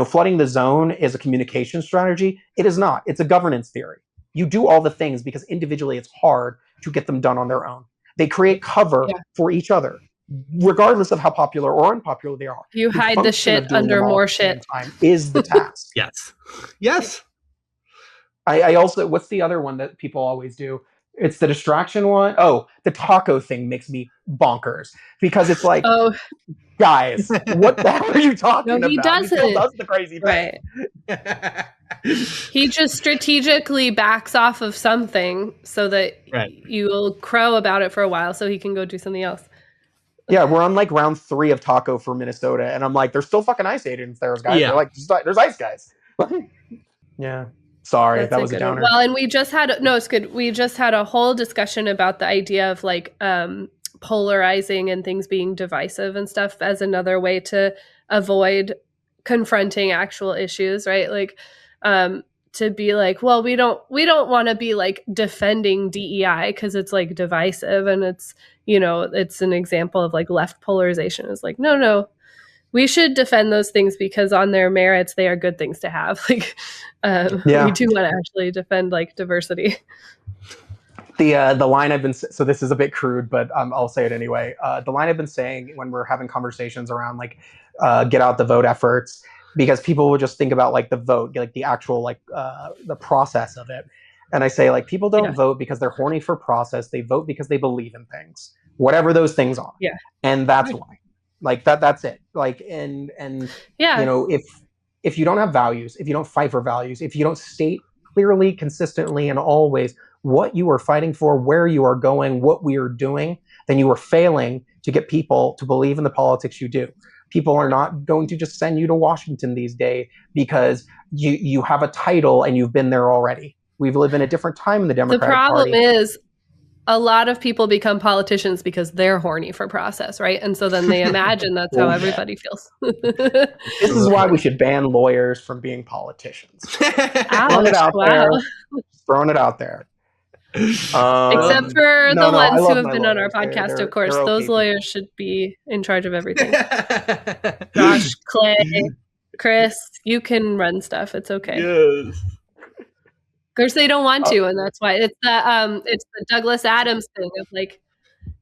flooding the zone is a communication strategy. It is not. It's a governance theory. You do all the things because individually it's hard to get them done on their own. They create cover for each other, regardless of how popular or unpopular they are. You hide the shit under more shit. Is the task. Yes. I also, what's the other one that people always do? It's the distraction one. Oh, the taco thing makes me bonkers because it's like, guys, what the hell are you talking about? He doesn't. He still does the crazy thing. Right. He just strategically backs off of something so that you'll crow about it for a while so he can go do something else. Yeah, we're on like round 3 of taco for Minnesota, and I'm like, there's still fucking ice agents there, guys. They're like, there's ice guys. Yeah. Sorry, that was a downer. Well, and we just had it's good. We just had a whole discussion about the idea of like polarizing and things being divisive and stuff as another way to avoid confronting actual issues, right? Like to be like, well, we don't want to be like defending DEI because it's like divisive and it's it's an example of like left polarization. It's like no, we should defend those things because on their merits they are good things to have. Like we do want to actually defend like diversity. The line I've been, so this is a bit crude, but I'll say it anyway. The line I've been saying when we're having conversations around like get out the vote efforts, because people will just think about like the vote, like the actual like the process of it. And I say like people don't vote because they're horny for process. They vote because they believe in things, whatever those things are. Yeah. And that's why. Like that's it. Like and if you don't have values, if you don't fight for values, if you don't state clearly, consistently, and always what you are fighting for, where you are going, what we are doing, then you are failing to get people to believe in the politics you do. People are not going to just send you to Washington these days because you have a title and you've been there already. We've lived in a different time in the Democratic Party. The problem is a lot of people become politicians because they're horny for process, right? And so then they imagine that's how everybody feels. This is why we should ban lawyers from being politicians. Throwing it out there. Throwing it out there. Except for the ones who have been on our podcast, of course. Those lawyers should be in charge of everything. Josh, Clay, Chris, you can run stuff. It's okay. Yes. Of course, they don't want to, and that's why it's the Douglas Adams thing of like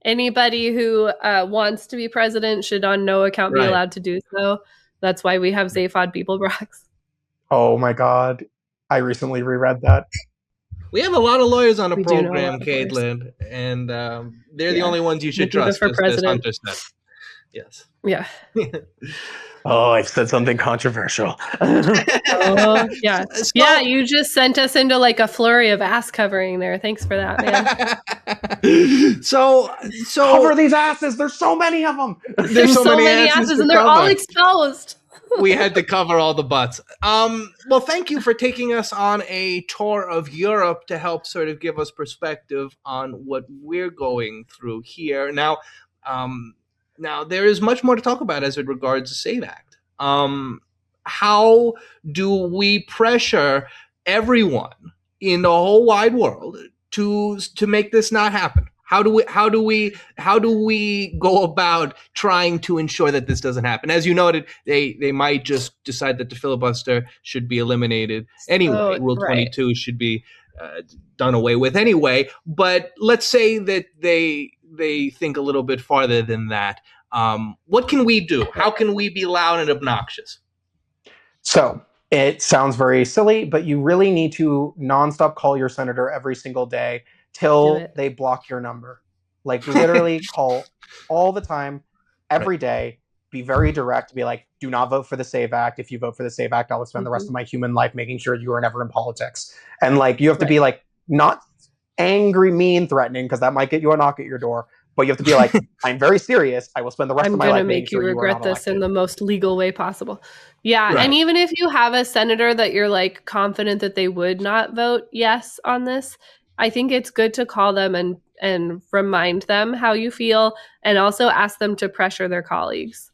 anybody who wants to be president should on no account be allowed to do so. That's why we have Zaphod Beeblebrox. Oh my God, I recently reread that. We have a lot of lawyers on the program, Caitlin, and they're the only ones you should trust. For president. As Hunter said. Yes. Yeah. Oh, I've said something controversial. Yeah. Yeah, you just sent us into like a flurry of ass covering there. Thanks for that, man. So cover these asses. There's so many of them. There's so many asses and they're all exposed. We had to cover all the butts. Well, thank you for taking us on a tour of Europe to help sort of give us perspective on what we're going through here. Now, there is much more to talk about as it regards the SAVE Act. How do we pressure everyone in the whole wide world to make this not happen? How do we go about trying to ensure that this doesn't happen? As you noted, they might just decide that the filibuster should be eliminated anyway. Rule 22 should be done away with anyway. But let's say that they think a little bit farther than that. What can we do? How can we be loud and obnoxious? So it sounds very silly, but you really need to nonstop call your senator every single day till they block your number. Like literally call all the time, every day, be very direct, be like, do not vote for the SAVE Act. If you vote for the SAVE Act, I will spend the rest of my human life making sure you are never in politics. And like, you have to be like, not angry, mean, threatening, because that might get you a knock at your door. But you have to be like, I'm very serious. I will spend the rest of my life making sure you are not elected. I'm going to make you regret this in the most legal way possible. Yeah. Right. And even if you have a senator that you're like confident that they would not vote yes on this, I think it's good to call them and remind them how you feel, and also ask them to pressure their colleagues.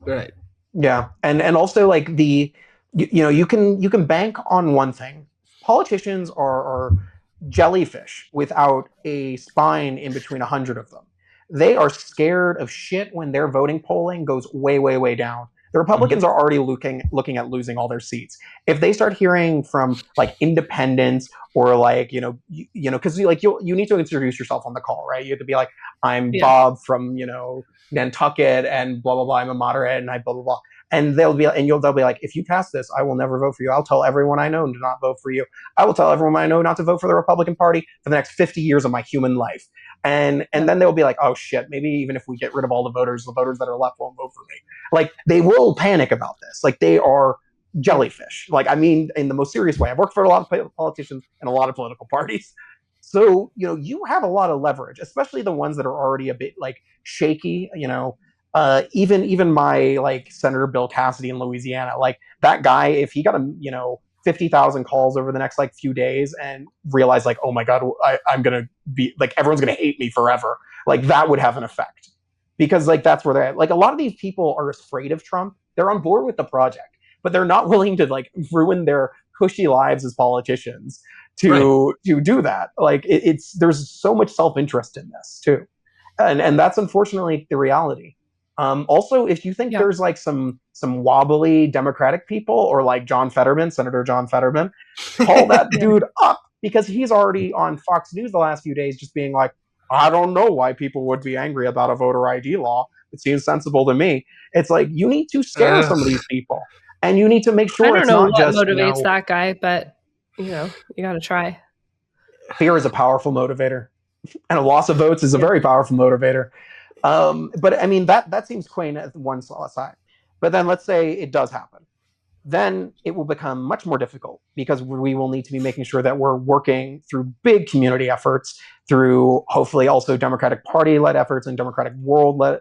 Right. Yeah. And also like you can bank on one thing. Politicians are jellyfish without a spine in between 100 of them. They are scared of shit when their voting polling goes way, way, way down. The Republicans are already looking at losing all their seats. If they start hearing from like independents or like, because like you need to introduce yourself on the call, right? You have to be like, I'm Bob from, Nantucket and blah, blah, blah. I'm a moderate and I blah, blah, blah. And they'll be like, if you pass this, I will never vote for you. I'll tell everyone I know to not vote for you. I will tell everyone I know not to vote for the Republican Party for the next 50 years of my human life. And then they'll be like, oh shit, maybe even if we get rid of all the voters that are left won't vote for me. Like, they will panic about this. Like, they are jellyfish. Like, I mean, in the most serious way. I've worked for a lot of politicians and a lot of political parties. So, you have a lot of leverage, especially the ones that are already a bit like shaky, even my like Senator Bill Cassidy in Louisiana, like that guy, if he got 50,000 calls over the next like few days and realized like, oh my God, I'm going to be like, everyone's going to hate me forever. Like, that would have an effect, because like, that's where they're at. Like, a lot of these people are afraid of Trump. They're on board with the project, but they're not willing to like ruin their cushy lives as politicians to do that. Like, there's so much self-interest in this too. And that's unfortunately the reality. Also, if you think there's like some wobbly Democratic people, or like Senator John Fetterman, call that dude up, because he's already on Fox News the last few days just being like, I don't know why people would be angry about a voter ID law. It seems sensible to me. It's like, you need to scare some of these people, and you need to make sure it's not just what motivates that guy, but you got to try. Fear is a powerful motivator, and a loss of votes is a very powerful motivator. But I mean, that seems quaint at one side. But then let's say it does happen. Then it will become much more difficult, because we will need to be making sure that we're working through big community efforts, through hopefully also Democratic Party-led efforts and Democratic world-led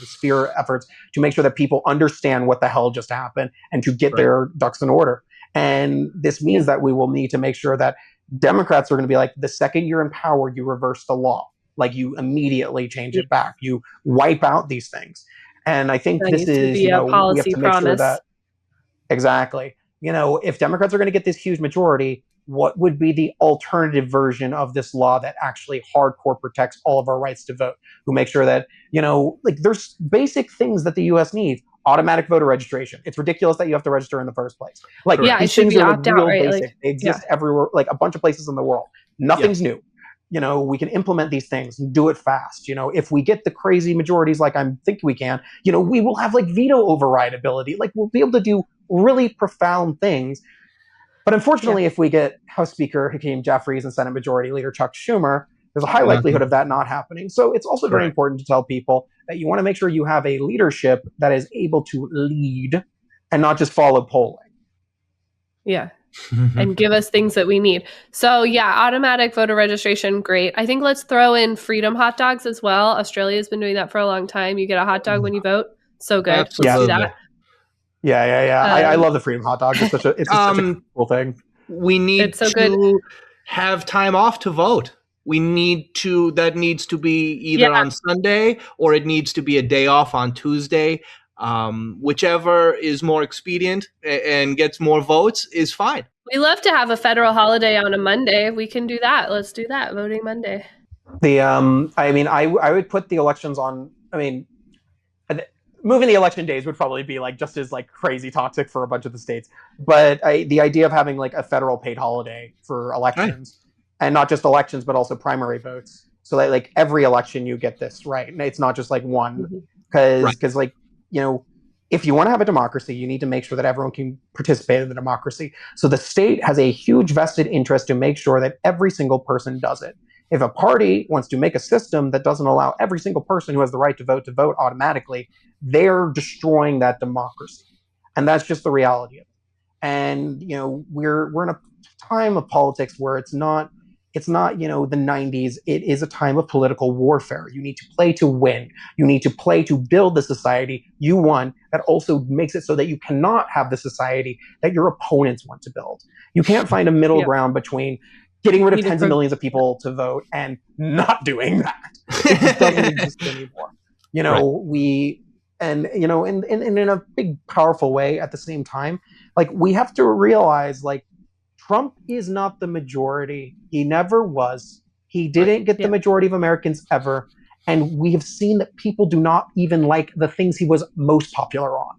sphere efforts, to make sure that people understand what the hell just happened and to get their ducks in order. And this means that we will need to make sure that Democrats are going to be like, the second you're in power, you reverse the law. Like, you immediately change it back. You wipe out these things. And I think this is, we have to make sure that, exactly, if Democrats are going to get this huge majority, what would be the alternative version of this law that actually hardcore protects all of our rights to vote? Who make sure that, like, there's basic things that the U.S. needs. Automatic voter registration. It's ridiculous that you have to register in the first place. Like, it should be opt-out, right? Basic. They exist everywhere, like a bunch of places in the world. Nothing's new. We can implement these things and do it fast. If we get the crazy majorities like I think we can, we will have like veto override ability. Like, we'll be able to do really profound things. But unfortunately, if we get House Speaker Hakeem Jeffries and Senate Majority Leader Chuck Schumer, there's a high likelihood of that not happening. So it's also very important to tell people that you want to make sure you have a leadership that is able to lead and not just follow polling. Yeah. And give us things that we need. So automatic voter registration, great. I think let's throw in freedom hot dogs as well. Australia's been doing that for a long time. You get a hot dog when you vote. So good. Absolutely. Let's do that. Yeah. I love the freedom hot dog. It's such a cool thing. We need to have time off to vote. That needs to be either on Sunday, or it needs to be a day off on Tuesday. Whichever is more expedient and gets more votes is fine. We love to have a federal holiday on a Monday. We can do that. Let's do that. Voting Monday. I would put the elections on. Moving the election days would probably be like just as like crazy toxic for a bunch of the states. But the idea of having like a federal paid holiday for elections, and not just elections, but also primary votes. So that like every election you get this right. And it's not just like one, because like, if you want to have a democracy, you need to make sure that everyone can participate in the democracy. So the state has a huge vested interest to make sure that every single person does it. If a party wants to make a system that doesn't allow every single person who has the right to vote automatically, they're destroying that democracy. And that's just the reality of it. And we're in a time of politics where it's not the 90s. It is a time of political warfare. You need to play to win. You need to play to build the society you want that also makes it so that you cannot have the society that your opponents want to build. You can't find a middle ground between getting rid of tens of millions of people to vote and not doing that. It just doesn't exist anymore. In a big, powerful way at the same time, like, we have to realize, like, Trump is not the majority. He never was. He didn't get the majority of Americans ever. And we have seen that people do not even like the things he was most popular on.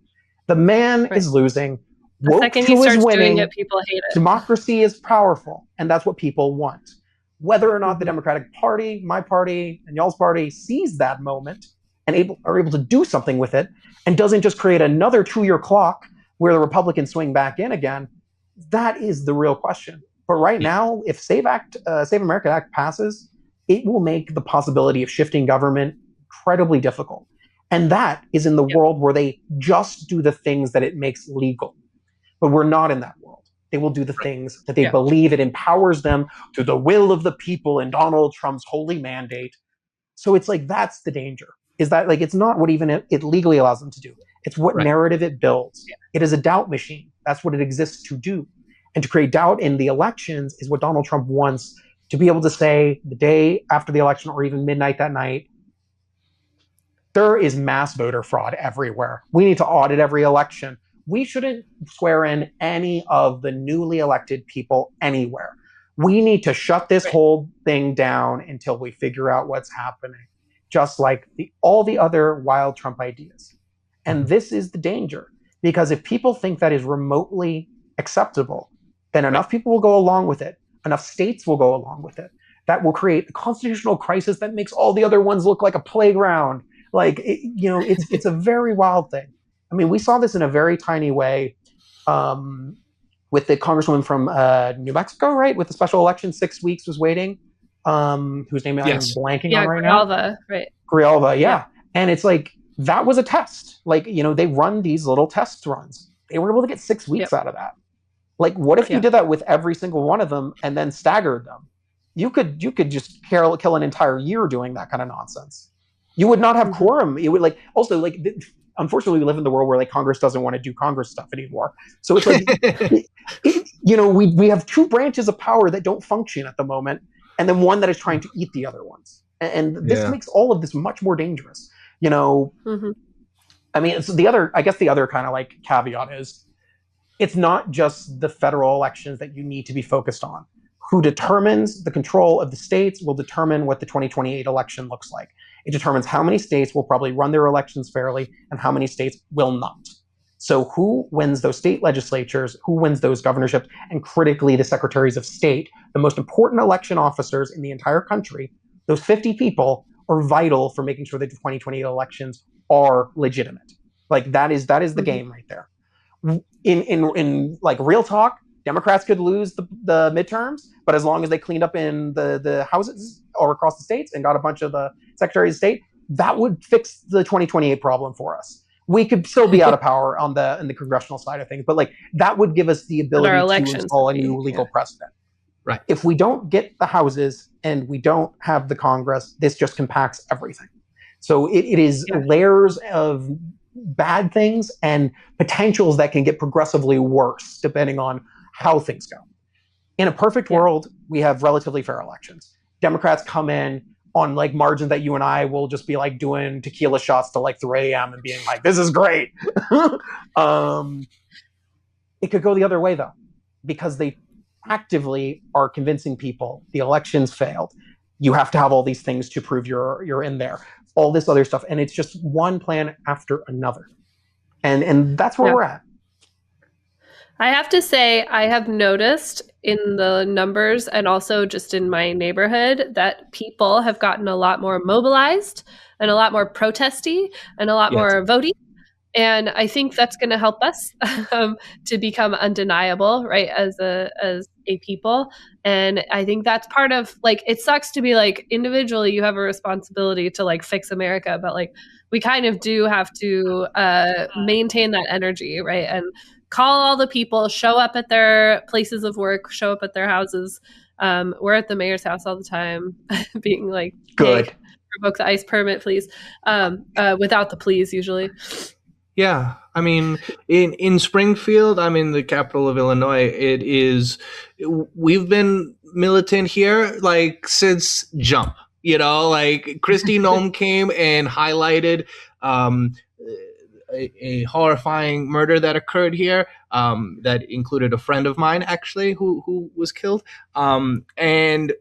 The man is losing. The second he starts doing it, people hate it. Democracy is powerful, and that's what people want. Whether or not the Democratic Party, my party, and y'all's party sees that moment and are able to do something with it, and doesn't just create another 2-year clock where the Republicans swing back in again, that is the real question. But right now, if Save America Act passes, it will make the possibility of shifting government incredibly difficult. And that is in the world where they just do the things that it makes legal. But we're not in that world. They will do the things that they believe it empowers them to the will of the people in Donald Trump's holy mandate. So it's like, that's the danger. Is that, like, it's not what even it legally allows them to do. It's what narrative it builds. Yeah. It is a doubt machine. That's what it exists to do. And to create doubt in the elections is what Donald Trump wants, to be able to say the day after the election or even midnight that night, there is mass voter fraud everywhere. We need to audit every election. We shouldn't swear in any of the newly elected people anywhere. We need to shut this whole thing down until we figure out what's happening, just like all the other wild Trump ideas. And this is the danger, because if people think that is remotely acceptable, then enough people will go along with it. Enough states will go along with it. That will create a constitutional crisis that makes all the other ones look like a playground. Like, it's a very wild thing. I mean, we saw this in a very tiny way with the congresswoman from New Mexico, right? With the special election, 6 weeks was waiting, whose name I'm blanking on right now. Grijalva, yeah. And it's like, that was a test. Like, they run these little test runs. They were able to get 6 weeks out of that. Like, what if you did that with every single one of them and then staggered them? You could just kill an entire year doing that kind of nonsense. You would not have quorum. It would unfortunately, we live in the world where, like, Congress doesn't want to do Congress stuff anymore. So it's like, we have two branches of power that don't function at the moment, and then one that is trying to eat the other ones. And this makes all of this much more dangerous. I mean, it's the other kind of, like, caveat is, it's not just the federal elections that you need to be focused on. Who determines the control of the states will determine what the 2028 election looks like. It determines how many states will probably run their elections fairly and how many states will not. So who wins those state legislatures, who wins those governorships, and critically the secretaries of state, the most important election officers in the entire country, those 50 people are vital for making sure that the 2028 elections are legitimate. Like, that is the game right there. In like, real talk, Democrats could lose the midterms, but as long as they cleaned up in the houses or across the states and got a bunch of the secretaries of state, that would fix the 2028 problem for us. We could still be out of power in the congressional side of things, but, like, that would give us the ability to install a new legal precedent. Right. If we don't get the houses and we don't have the Congress, this just compacts everything. So it is layers of bad things and potentials that can get progressively worse depending on how things go. In a perfect world, we have relatively fair elections. Democrats come in on, like, margins that you and I will just be, like, doing tequila shots till, like, 3 a.m. and being like, this is great. It could go the other way, though, because they actively are convincing people the elections failed. You have to have all these things to prove you're in there. All this other stuff. And it's just one plan after another. And that's where we're at. I have to say, I have noticed in the numbers and also just in my neighborhood that people have gotten a lot more mobilized and a lot more protesty and a lot more voting. And I think that's going to help us to become undeniable, right, as a people. And I think that's part of, like, it sucks to be like, individually you have a responsibility to like fix America, but like we kind of do have to maintain that energy, right? And call all the people, show up at their places of work, show up at their houses. We're at the mayor's house all the time, being like, Good. hey, revoke the ICE permit, please. Without the please, usually. Yeah, I mean, in Springfield, I'm in the capital of Illinois. We've been militant here like since jump. You know, like Kristi Noem came and highlighted a horrifying murder that occurred here that included a friend of mine, actually, who was killed. And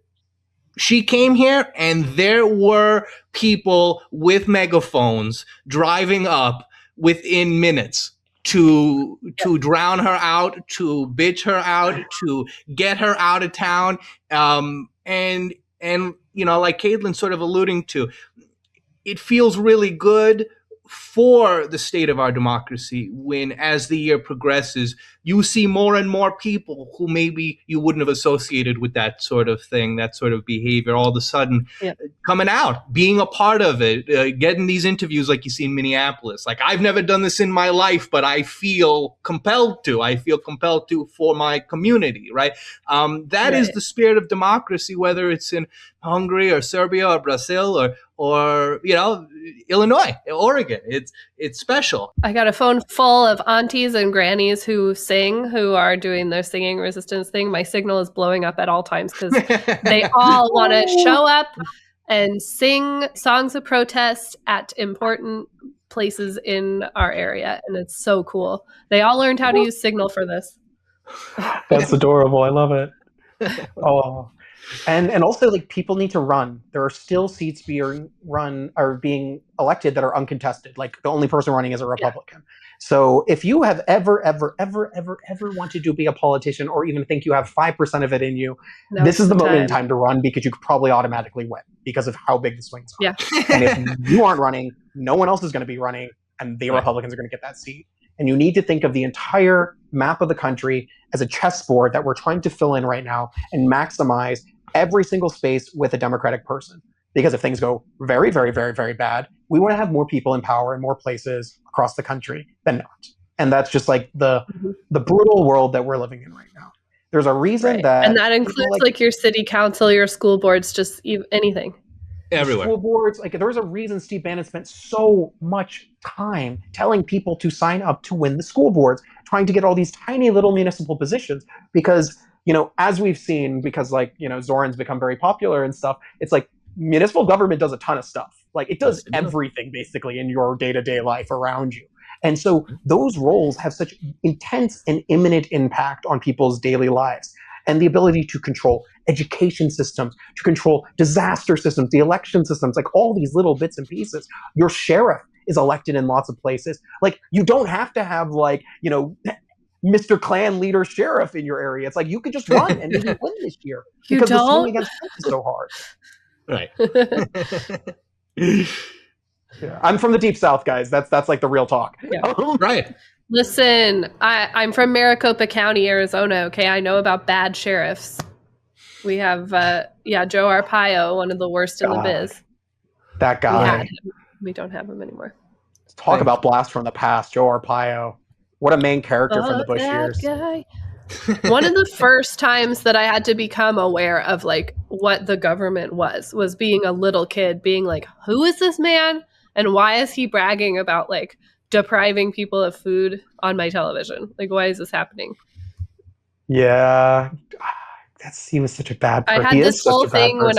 she came here, and there were people with megaphones driving up within minutes to drown her out, to bitch her out, to get her out of town. And you know, like Caitlin sort of alluding to, it feels really good for the state of our democracy when, as the year progresses, you see more and more people who maybe you wouldn't have associated with that sort of thing, that sort of behavior, all of a sudden coming out, being a part of it, getting these interviews like you see in Minneapolis. Like, I've never done this in my life, but I feel compelled to. I feel compelled to for my community, right? That is the spirit of democracy, whether it's in Hungary or Serbia or Brazil or you know, Illinois, Oregon. It's special. I got a phone full of aunties and grannies who sing, who are doing their singing resistance thing. My signal is blowing up at all times because they all want to show up and sing songs of protest at important places in our area, and it's so cool. They all learned how to use Signal for this. That's adorable. I love it. Oh. And also, like, people need to run. There are still seats being elected that are uncontested. Like, the only person running is a Republican. Yeah. So if you have ever wanted to be a politician, or even think you have 5% of it in you, this is the moment in time to run, because you could probably automatically win because of how big the swings are. Yeah. And if you aren't running, no one else is going to be running, and the Republicans are going to get that seat. And you need to think of the entire map of the country as a chessboard that we're trying to fill in right now and maximize every single space with a Democratic person. Because if things go very, very, very, very bad, we want to have more people in power in more places across the country than not. And that's just like the brutal world that we're living in right now. There's a reason that... And that includes like your city council, your school boards, just anything. Everywhere. School boards, like, there's a reason Steve Bannon spent so much time telling people to sign up to win the school boards, trying to get all these tiny little municipal positions, because, you know, as we've seen, because, like, you know, Zoran's become very popular and stuff, it's like municipal government does a ton of stuff. Like, it does everything basically in your day-to-day life around you. And so those roles have such intense and imminent impact on people's daily lives. And the ability to control education systems, to control disaster systems, the election systems, like all these little bits and pieces. Your sheriff is elected in lots of places. Like, you don't have to have, like, you know, Mr. Clan leader sheriff in your area. It's like, you could just run and maybe win this year because the swing against Trump is so hard. Right. Yeah. I'm from the Deep South, guys. That's like the real talk. Yeah. Right. Listen, I'm from Maricopa County, Arizona. Okay, I know about bad sheriffs. We have, Joe Arpaio, one of the worst in the biz. That guy. We had him. We don't have him anymore. Talk about blast from the past, Joe Arpaio. What a main character from the Bush years. Guy. One of the first times that I had to become aware of, like, what the government was being a little kid, being like, who is this man? And why is he bragging about, like, depriving people of food on my television? Like, why is this happening? Yeah, that seems such a bad person. I had this whole thing when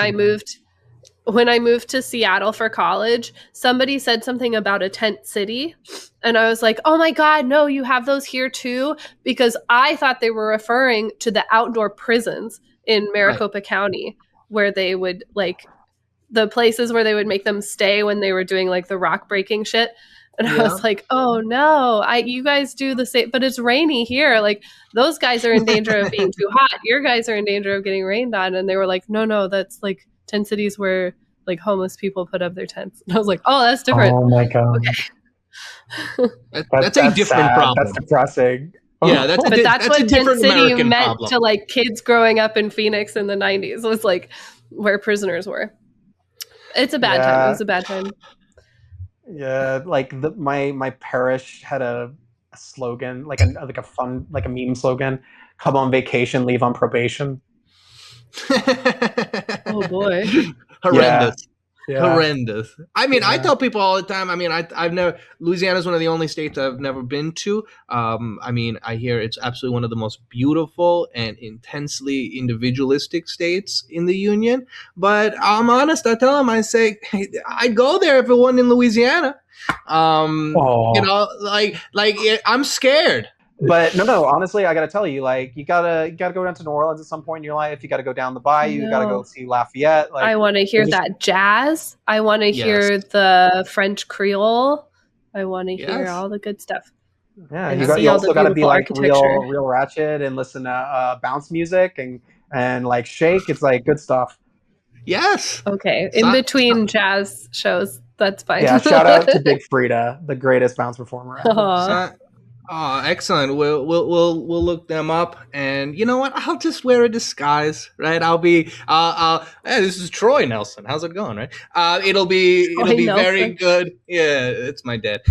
I moved to Seattle for college. Somebody said something about a tent city, and I was like, oh my God, no, you have those here too? Because I thought they were referring to the outdoor prisons in Maricopa County, where they would, like, the places where they would make them stay when they were doing, like, the rock breaking shit. And I was like, oh no, you guys do the same, but it's rainy here. Like, those guys are in danger of being too hot. Your guys are in danger of getting rained on. And they were like, no, that's like tent cities where, like, homeless people put up their tents. And I was like, oh, that's different. Oh my God. Okay. That's a different sad. problem. That's depressing. Yeah, that's But that's what a Tent different City American meant problem. to like kids growing up in Phoenix in the 90s. Was like where prisoners were. It's a bad time. It was a bad time. Yeah, like my parish had a slogan, like a fun, like a meme slogan: "Come on vacation, leave on probation." Oh boy. Horrendous. Yeah. Horrendous. I mean, I Yeah. tell people all the time. I mean, I've never. Louisiana's one of the only states I've never been to. I mean, I hear it's absolutely one of the most beautiful and intensely individualistic states in the union. But I'm honest. I tell them, I say, hey, I'd go there if it wasn't in Louisiana. Oh. You know, I'm scared. But no. Honestly, I gotta tell you, like you gotta go down to New Orleans at some point in your life. You gotta go down the bayou. You gotta go see Lafayette. Like I want to hear that jazz. I want to hear the French Creole. I want to hear all the good stuff. Yeah, And you also got to be like architecture. real ratchet and listen to bounce music and like shake. It's like good stuff. Yes. Okay. In between jazz shows, that's fine. Yeah. Shout out to Big Frida, the greatest bounce performer ever. Oh, excellent. We'll look them up, and you know what? I'll just wear a disguise, right? Hey, this is Troy Nelson. How's it going, right? It'll be very good. Yeah, it's my dad.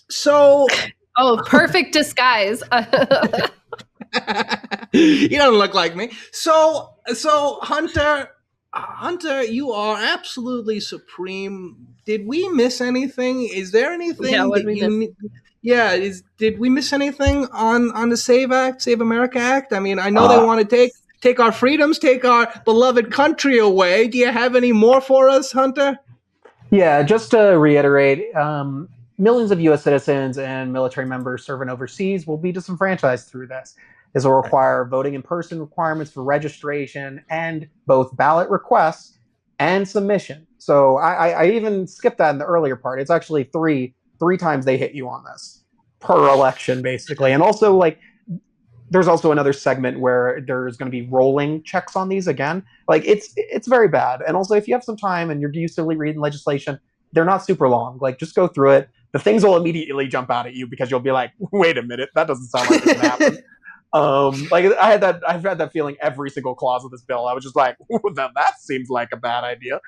So. Oh, perfect disguise. You don't look like me. So Hunter, you are absolutely supreme. Did we miss anything? Is there anything did we miss anything on the Save America Act? I mean, I know they want to take our freedoms, take our beloved country away. Do you have any more for us, Hunter? Yeah, just to reiterate, millions of U.S. citizens and military members serving overseas will be disenfranchised through this. This will require voting in person requirements for registration and both ballot requests and submission. So I even skipped that in the earlier part. It's actually three times they hit you on this per election, basically. And also, like, there's also another segment where there's going to be rolling checks on these again. Like, it's very bad. And also, if you have some time and you're used to reading legislation, they're not super long. Like, just go through it. The things will immediately jump out at you because you'll be like, wait a minute, that doesn't sound like it can happen. Like I've had that feeling every single clause of this bill. I was just like, that seems like a bad idea.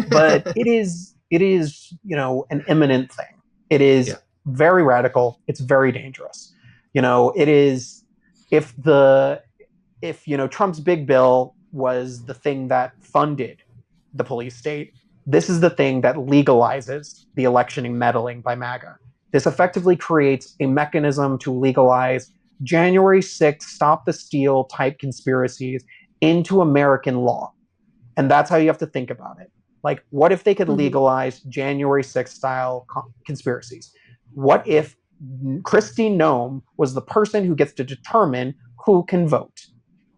But it is, an imminent thing. It is very radical. It's very dangerous. It is, if Trump's big bill was the thing that funded the police state, this is the thing that legalizes the electioning meddling by MAGA. This effectively creates a mechanism to legalize January 6th, stop the steal type conspiracies into American law. And that's how you have to think about it. Like, what if they could legalize January 6th style conspiracies? What if Kristi Noem was the person who gets to determine who can vote?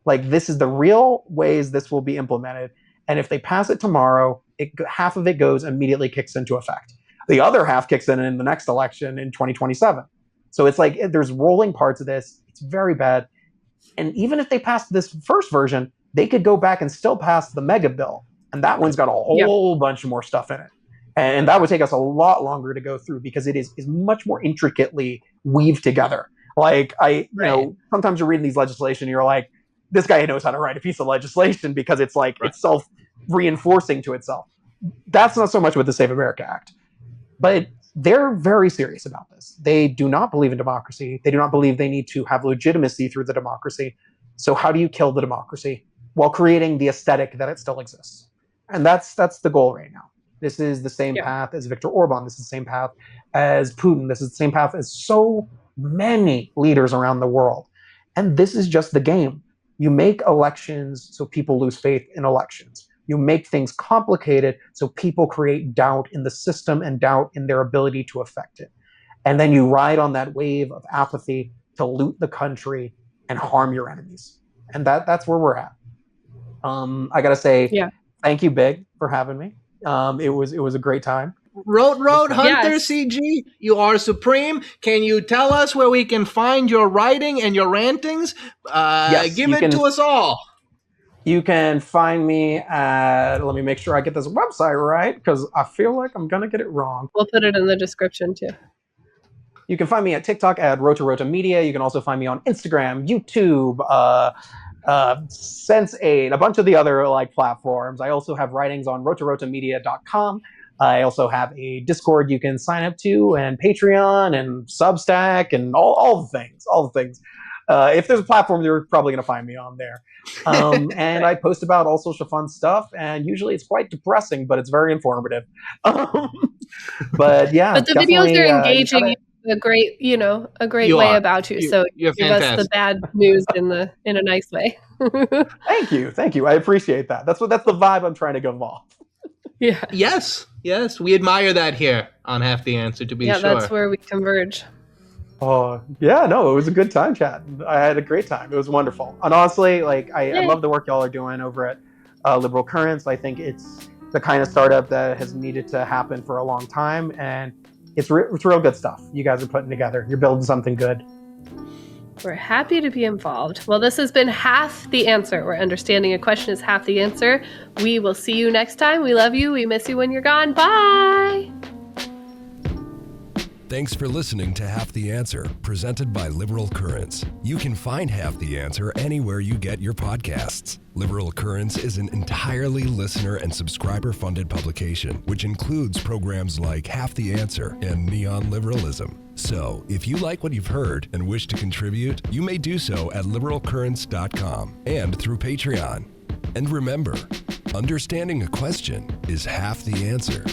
Like, this is the real ways this will be implemented. And if they pass it tomorrow, half of it immediately kicks into effect. The other half kicks in the next election in 2027. So it's like there's rolling parts of this. It's very bad. And even if they pass this first version, they could go back and still pass the mega bill. And that one's got a whole bunch more stuff in it. And that would take us a lot longer to go through because it is much more intricately weaved together. Like, sometimes you're reading these legislation, and you're like, this guy knows how to write a piece of legislation because it's like it's self-reinforcing to itself. That's not so much with the Save America Act. But they're very serious about this. They do not believe in democracy. They do not believe they need to have legitimacy through the democracy. So how do you kill the democracy while creating the aesthetic that it still exists? And that's the goal right now. This is the same path as Viktor Orban. This is the same path as Putin. This is the same path as so many leaders around the world. And this is just the game. You make elections so people lose faith in elections. You make things complicated so people create doubt in the system and doubt in their ability to affect it. And then you ride on that wave of apathy to loot the country and harm your enemies. And that's where we're at. I got to say, thank you, Big, for having me. It was a great time. RoteRote, Hunter CG, you are supreme. Can you tell us where we can find your writing and your rantings? Give it to us all. You can find me at, let me make sure I get this website right, because I feel like I'm going to get it wrong. We'll put it in the description too. You can find me at TikTok at RoteRote Media. You can also find me on Instagram, YouTube, Sense8, a bunch of the other platforms. I also have writings on RoteRoteMedia.com. I also have a Discord you can sign up to, and Patreon, and Substack, and all the things. If there's a platform, you're probably going to find me on there. And I post about all sorts of fun stuff, and usually it's quite depressing, but it's very informative. But yeah, but the videos are engaging. You a great way about you. So you're give fantastic. us the bad news in a nice way. Thank you. I appreciate that. That's the vibe I'm trying to give off. Yeah. Yes, we admire that here on Half the Answer. To be sure. Yeah, that's where we converge. Oh yeah, no, it was a good time chatting. I had a great time. It was wonderful. And honestly, I love the work y'all are doing over at Liberal Currents. I think it's the kind of startup that has needed to happen for a long time, and it's real good stuff you guys are putting together. You're building something good. We're happy to be involved. Well, this has been Half the Answer, where understanding a question is half the answer. We will see you next time. We love you. We miss you when you're gone. Bye. Thanks for listening to Half the Answer, presented by Liberal Currents. You can find Half the Answer anywhere you get your podcasts. Liberal Currents is an entirely listener and subscriber-funded publication, which includes programs like Half the Answer and Neon Liberalism. So, if you like what you've heard and wish to contribute, you may do so at liberalcurrents.com and through Patreon. And remember, understanding a question is half the answer.